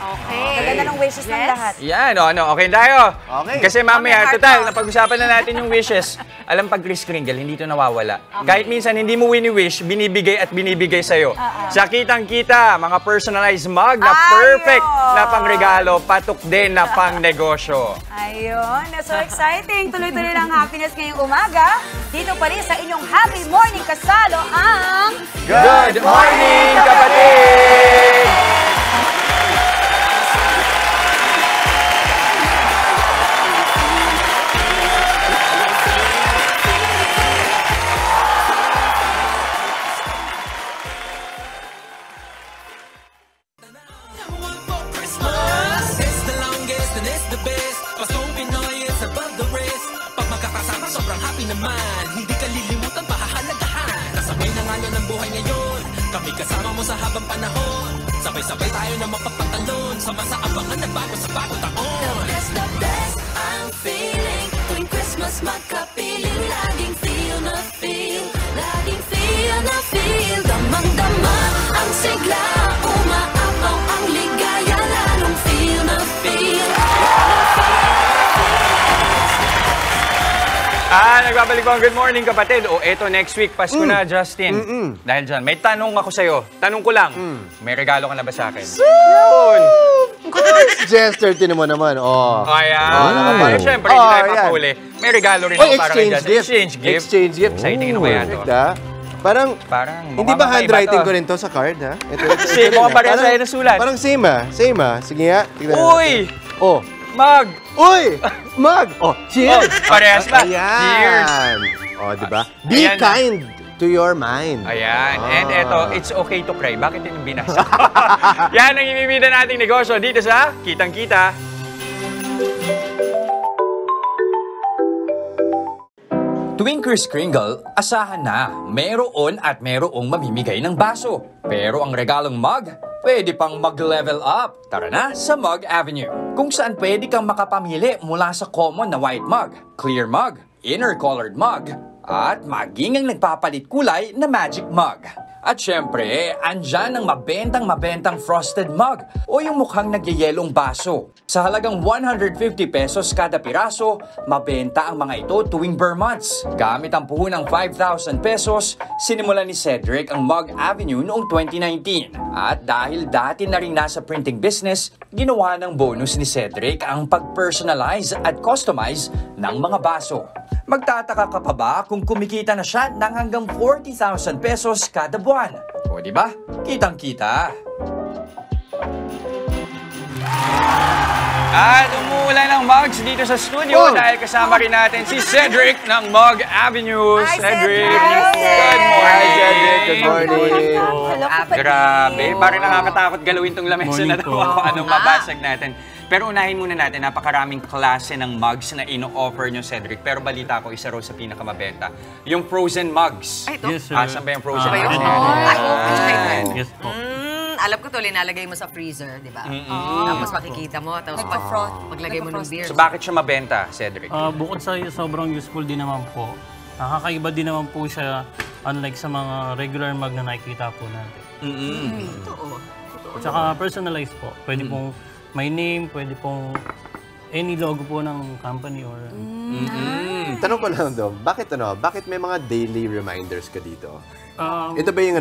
Okay. Maganda ng wishes ng lahat. Yan, okay tayo. Okay. Kasi mamaya, total, napag-usapan na natin yung wishes. Alam, pag Kris Kringle, hindi ito nawawala. Kahit minsan hindi mo wini-wish, binibigay at binibigay sa'yo. Sa kitang-kita, mga personalized mug na perfect na pangregalo, patok din na pang negosyo. Ayun, so exciting. Tuloy-tuloy lang happiness ngayong umaga. Dito pa rin sa inyong Happy Morning kasalo ang... Good morning, kapatid! It's the longest and it's the best. Paskong Pinoy, it's a naman, hindi ka lilimutan, pahahalagahan. Kasabay na ngalo ng buhay ngayon, kami kasama mo sa habang panahon. Sabay-sabay tayo na mapapatalon, sama sa abangan na bago sa bagong taon. The best I'm feeling, tuwing Christmas magkapiling, laging feel na feel, laging feel na feel. Damang-dama ang sigla, umaapaw ang ligaya, lalong feel na feel. Nagbabalik ko ang Good Morning Kapatid. O eto, next week, Pasko na, Justin. Dahil dyan, may tanong ako sa'yo. Tanong ko lang, may regalo ka na ba sa akin? Yun! Jester, tinan mo naman. Oh. Ayan. Pero syempre, hindi tayo papuli. May regalo rin ako para kay Justin. Exchange gift. Exchange gift. Exciting na kaya to. Parang hindi ba handwriting ko rin to sa card, ha? Same, mga pareha sa'yo na sulat. Parang same, ha? Same, ha? Sige nga. Uy! Oh. Mag! Uy! Mag! Oh, cheers! Parehas ba? Ayan. Cheers! Oh, diba? Be kind to your mind. Ayan. And eto, it's okay to cry. Bakit din binasa? Yan ang imibida nating negosyo dito sa Kitang Kita. Tuwing Kris Kringle, asahan na, mayroon at mayroong mamimigay ng baso. Pero ang regalong mug, pwede pang mag-level up. Tara na sa Mug Avenue, kung saan pwede kang makapamili mula sa common na white mug, clear mug, inner colored mug, at maging ang nagpapalit kulay na magic mug. At syempre, andyan ang mabentang frosted mug o yung mukhang nagyayelong baso. Sa halagang 150 pesos kada piraso, mabenta ang mga ito tuwing Burr months. Gamit ang puhunang 5,000 pesos, sinimulan ni Cedric ang Mug Avenue noong 2019. At dahil dati na rin nasa printing business, ginawa ng bonus ni Cedric ang pag-personalize at customize ng mga baso. Magtataka ka pa ba kung kumikita na siya ng hanggang 40,000 pesos kada buwan? O di ba? Kitang-kita. At umuulan ng mugs dito sa studio dahil kasama rin natin si Cedric ng Mug Avenue. Hi, Cedric! Good morning! Hi, Cedric! Good morning! Grabe, parang nakakatakot galawin tong lamesa na ito kung anong mabasag natin. Pero unahin muna natin, napakaraming klase ng mugs na ino-offer nyo, Cedric. Pero balita ko, isa raw sa pinakamabenta. Yung frozen mugs. Ay, ito? Yes, sir. Asan ba yung frozen Ba yun? mugs? Yes po. Alam ko to, linalagay mo sa freezer, di ba? Tapos makikita mo, tapos paglagay mo ng beer. So bakit siya mabenta, Cedric? Bukod sa sobrang useful din naman po, nakakaiba din naman po siya unlike sa mga regular mug na nakikita po natin. At saka personalized po. Pwede pong my name, pwede pong any logo po ng company or... Tanong ko lang, Dom, bakit may mga daily reminders ka dito? Ito ba yung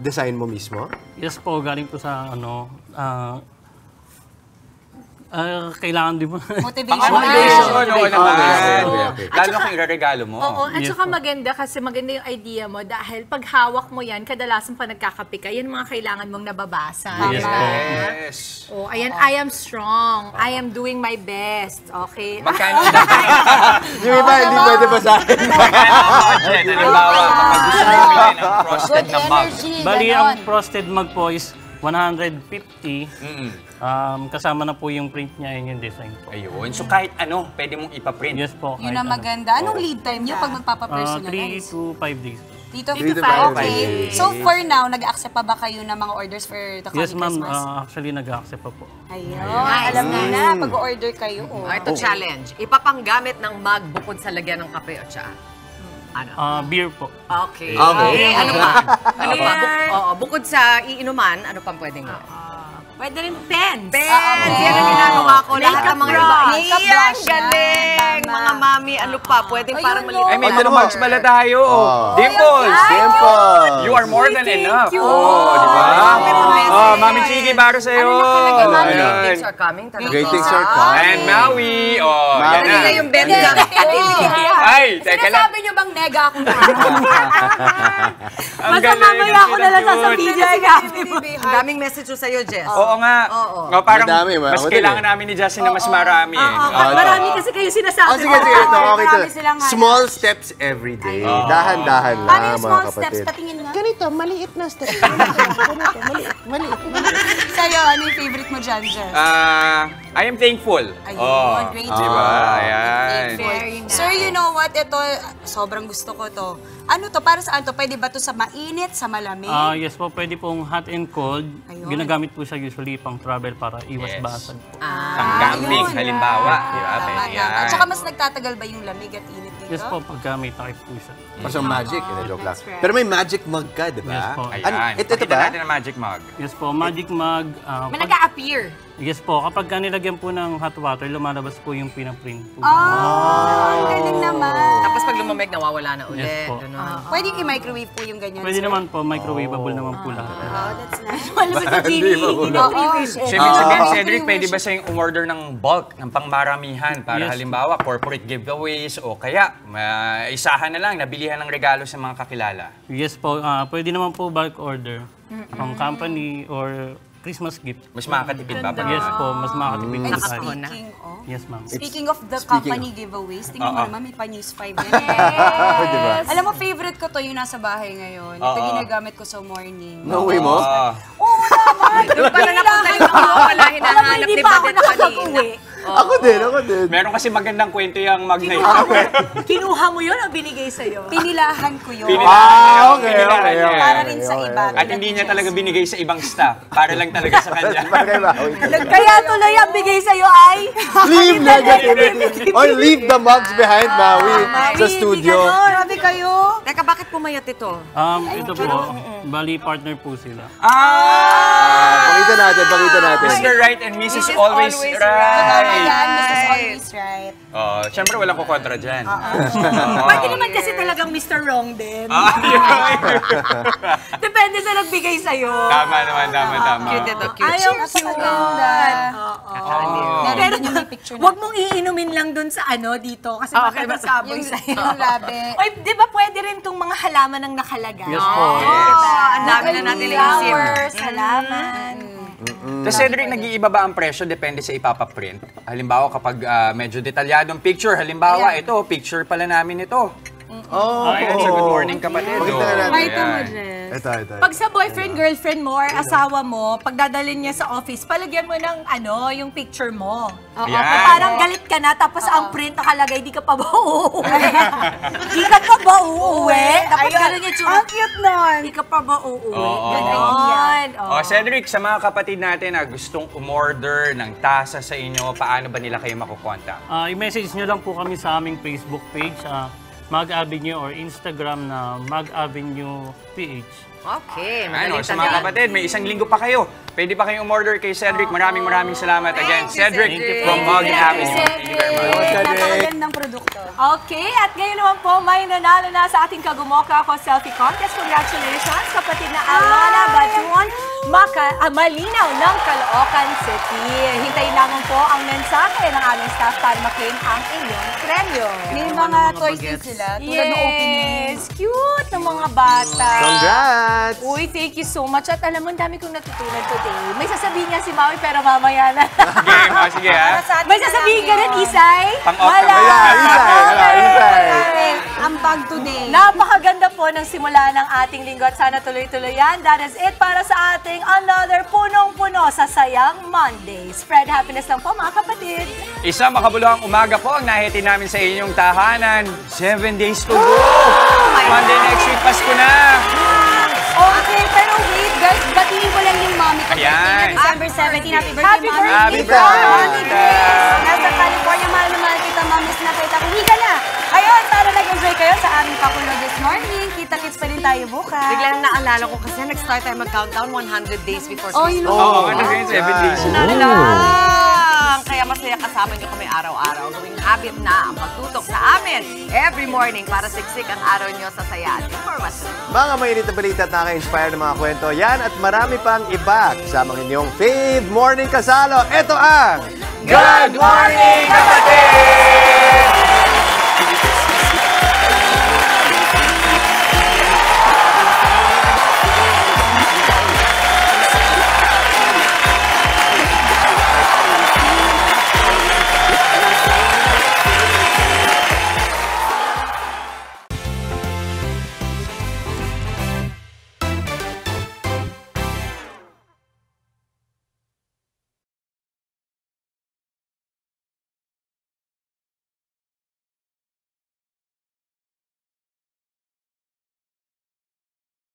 design mo mismo? Yes po, galing po sa kailangan din mo. Motivation. Lalo kung ireregalo mo. Oo, at saka maganda kasi maganda yung idea mo dahil pag hawak mo yan, kadalasan pa nagkakape ka, yan mga kailangan mong nababasa. Yes. Oh, ayan, I am strong. I am doing my best. Okay? Magkano? Yung iba, hindi pwede ba sa akin? Magkano ang budget? Halimbawa, kapag gusto mo bilhin ng frosted na mug. Bali, ang frosted mug po is 150. Kasama na po yung print niya and yung design po. Ayun. So kahit ano, pwede mong ipaprint. Yes po. Yun ang maganda. Anong lead time niyo pag magpapapersonalize? 3 to 5 days. 3 to 5 days. So for now, nag-accept pa ba kayo ng mga orders for the coming Yes, ma'am. Christmas? Actually, nag-accept pa po. Ayun. Alam na, pag-order kayo. Ito challenge. Ipapanggamit ng mug bukod sa lagyan ng kape o tsaa. Ano? Beer po. Okay. Ano pa? Ano pa? Bukod sa iinuman, ano pang pwedeng Pwede rin pens. Yan ang ginagawa ko. Lahat ng mga iba. Makeup Yan, brush. galing. Mga mami, ano pa? Pwedeng parang maliit. Ay, may mugs pala tayo. Dimples! You are more than enough. Thank you. Di ba? Mami Chigi, baro sa'yo. Great things are coming. Great things are coming. And Maui. Yan na. Hindi yung benta. Ay, teka lang. Sinasabi niyo bang nega ako na? Ang Basta mamaya ako na lang sasabihin niya sa Ang daming message sa'yo, Jess. Oo nga. Parang Madami, mas kailangan namin ni Justin na mas marami. Marami kasi kayo sinasabi. Sige. Ito, okay to. silang Small steps every day. Dahan-dahan lang, mga kapatid. Patingin nga. Ganito, maliit na steps. Ganito, maliit. Sa'yo, ano yung favorite mo dyan, Jess? I am thankful. Ayun, grateful. Diba? Ayan. Very nice. Sir, you know what? Ito, sobrang gusto ko to. Ano to? Para saan to? Pwede ba to sa mainit, sa malamig? Yes po, pwede pong hot and cold. Ginagamit po siya usually pang travel para iwas basag po. Pang camping, halimbawa. Diba? Pwede yan. At saka mas nagtatagal ba yung lamig at init dito? Yes po, pagka may takip po siya. Parang magic, joke lang. Pero may magic mug ka, di ba? Yes po. Ayan. Ito Pakita ba? natin ang magic mug. Yes po, magic mug. May nag-a-appear. Yes po, kapag nilagyan po ng hot water, lumalabas po yung pinaprint po. Ang galing naman. Tapos pag lumamig, nawawala na ulit. Yes po. Pwede i-microwave po yung ganyan, Pwede sir? naman po, microwavable naman po lahat. That's nice. Wala sa Genie. So, ibig sabihin, Cedric, pwede ba sa'yo umorder ng bulk, ng pangmaramihan para Yes. halimbawa, corporate giveaways o kaya isahan na lang, nabilihan ng regalo sa mga kakilala? Yes po, pwede naman po bulk order. Pang company or Christmas gift. Mas makakatipid ba? Yes po, mas makakatipid And po tayo. speaking of, Yes, ma'am. Speaking of the company giveaways, tingnan mo naman, may pa News 5 yan. Diba? Alam mo, favorite ko to yung nasa bahay ngayon. Ito ginagamit ko sa morning. Nauwi mo? Oo naman! Doon pala napunta yung mga wala hinahanap ni Badet kanina. Ako din. Meron kasi magandang kwento yung mag na yun. Kinuha mo yun o binigay sa'yo? Pinilahan ko yun. Okay. Para rin sa iba. At hindi niya talaga binigay sa ibang staff. Para lang talaga sa kanya. Kaya tuloy ang bigay sa'yo ay... Leave negativity. Or leave the mugs behind, Maui, sa studio. Grabe kayo. Teka, bakit pumayat ito? Ito po, bali partner po sila. Pakita natin. Mr. Right and Mrs. Always Right. Ayan, Mrs. Always Right. Siyempre walang kukontra dyan. Pwede naman kasi talagang Mr. Wrong din. Depende sa nagbigay sa'yo. Tama naman. Cute ito, cute. Ayaw cute. Pero wag mong iinumin lang dun sa dito kasi baka masaboy sa'yo. Yung labi. Oy, di ba pwede rin tong mga halaman ang nakalagay? Yes po. Ang dami na natin naisip. Flowers, halaman. Tapos Cedric, nag-iiba ba ang presyo? Depende sa ipapaprint. Halimbawa, kapag medyo detalyadong picture, halimbawa, ito, picture pala namin ito. Ayan, sa Good Morning Kapatid. Ito mo, Jess. Ito. Pag sa boyfriend, girlfriend mo, or asawa mo, pag dadalhin niya sa office, palagyan mo ng yung picture mo. Ayan. Parang galit ka na, tapos ang print nakalagay, di ka pa ba uuwi? Di ka pa ba uuwi? Dapat gano'n yung tsura. Ang cute nun. Di ka pa ba uuwi? Cedric, sa mga kapatid natin na gustong umorder ng tasa sa inyo, paano ba nila kayo makukontak? I-message nyo lang po kami sa aming Facebook page, Mag Avenue or Instagram na Mag Avenue PH. Okay, Sa mga kapatid, may isang linggo pa kayo. Pwede pa kayong umorder kay Cedric. Maraming salamat again. Cedric from Mag Avenue. Thank you very much. Napakagandang produkto. Okay, at ngayon naman po, may nanalo na sa ating Kagumoka Ako Selfie Contest. Congratulations, kapatid na Alana Batuan, Malinaw ng Caloocan City. Hintayin lamang po ang mensahe ng aming staff para maklaim ang inyong premyo. May mga toys din sila. Tulad ng opening. Yes, cute ng mga bata. Congrats! Uy, thank you so much. At alam mo, dami kong natutunan today. May sasabihin niya si Maui, pero mamaya na. Sige, ha? May sasabihin ka rin, Isay? Pang-off Wala. Isay. Ang bag today. Napakaganda po ng simula ng ating linggo at sana tuloy-tuloy yan. That is it para sa ating another punong-puno sa Sayang Monday. Spread happiness lang po, mga kapatid. Isang makabuluhang umaga po ang nahitin namin sa inyong tahanan. 7 days to go! Monday next week, Pasko na! Okay, pero wait, guys, batiin ko lang yung mommy ko. Ayan. December 17, happy birthday, Happy mommy. Happy Mommy birthday! Grace. Nasa California, mahal na mahal kita, mamiss na kita. Higa na! Ayun, sana nag-enjoy kayo sa aming pakulo this morning. Kita-kits pa rin tayo bukas. Biglang naalala ko kasi nag-start tayo mag-countdown 100 days before Oh, Christmas. you know. Oo, ano yun? 7 days. Kaya masaya kasama niyo kami araw-araw. Gawing habit na ang pagtutok sa amin every morning para siksik ang araw niyo sa saya at informasyon. Mga mainit na balita at nakaka-inspire ng mga kwento. Yan at marami pang iba. Kasama inyong Fave Morning Kasalo. Ito ang Good Morning, Kapatid!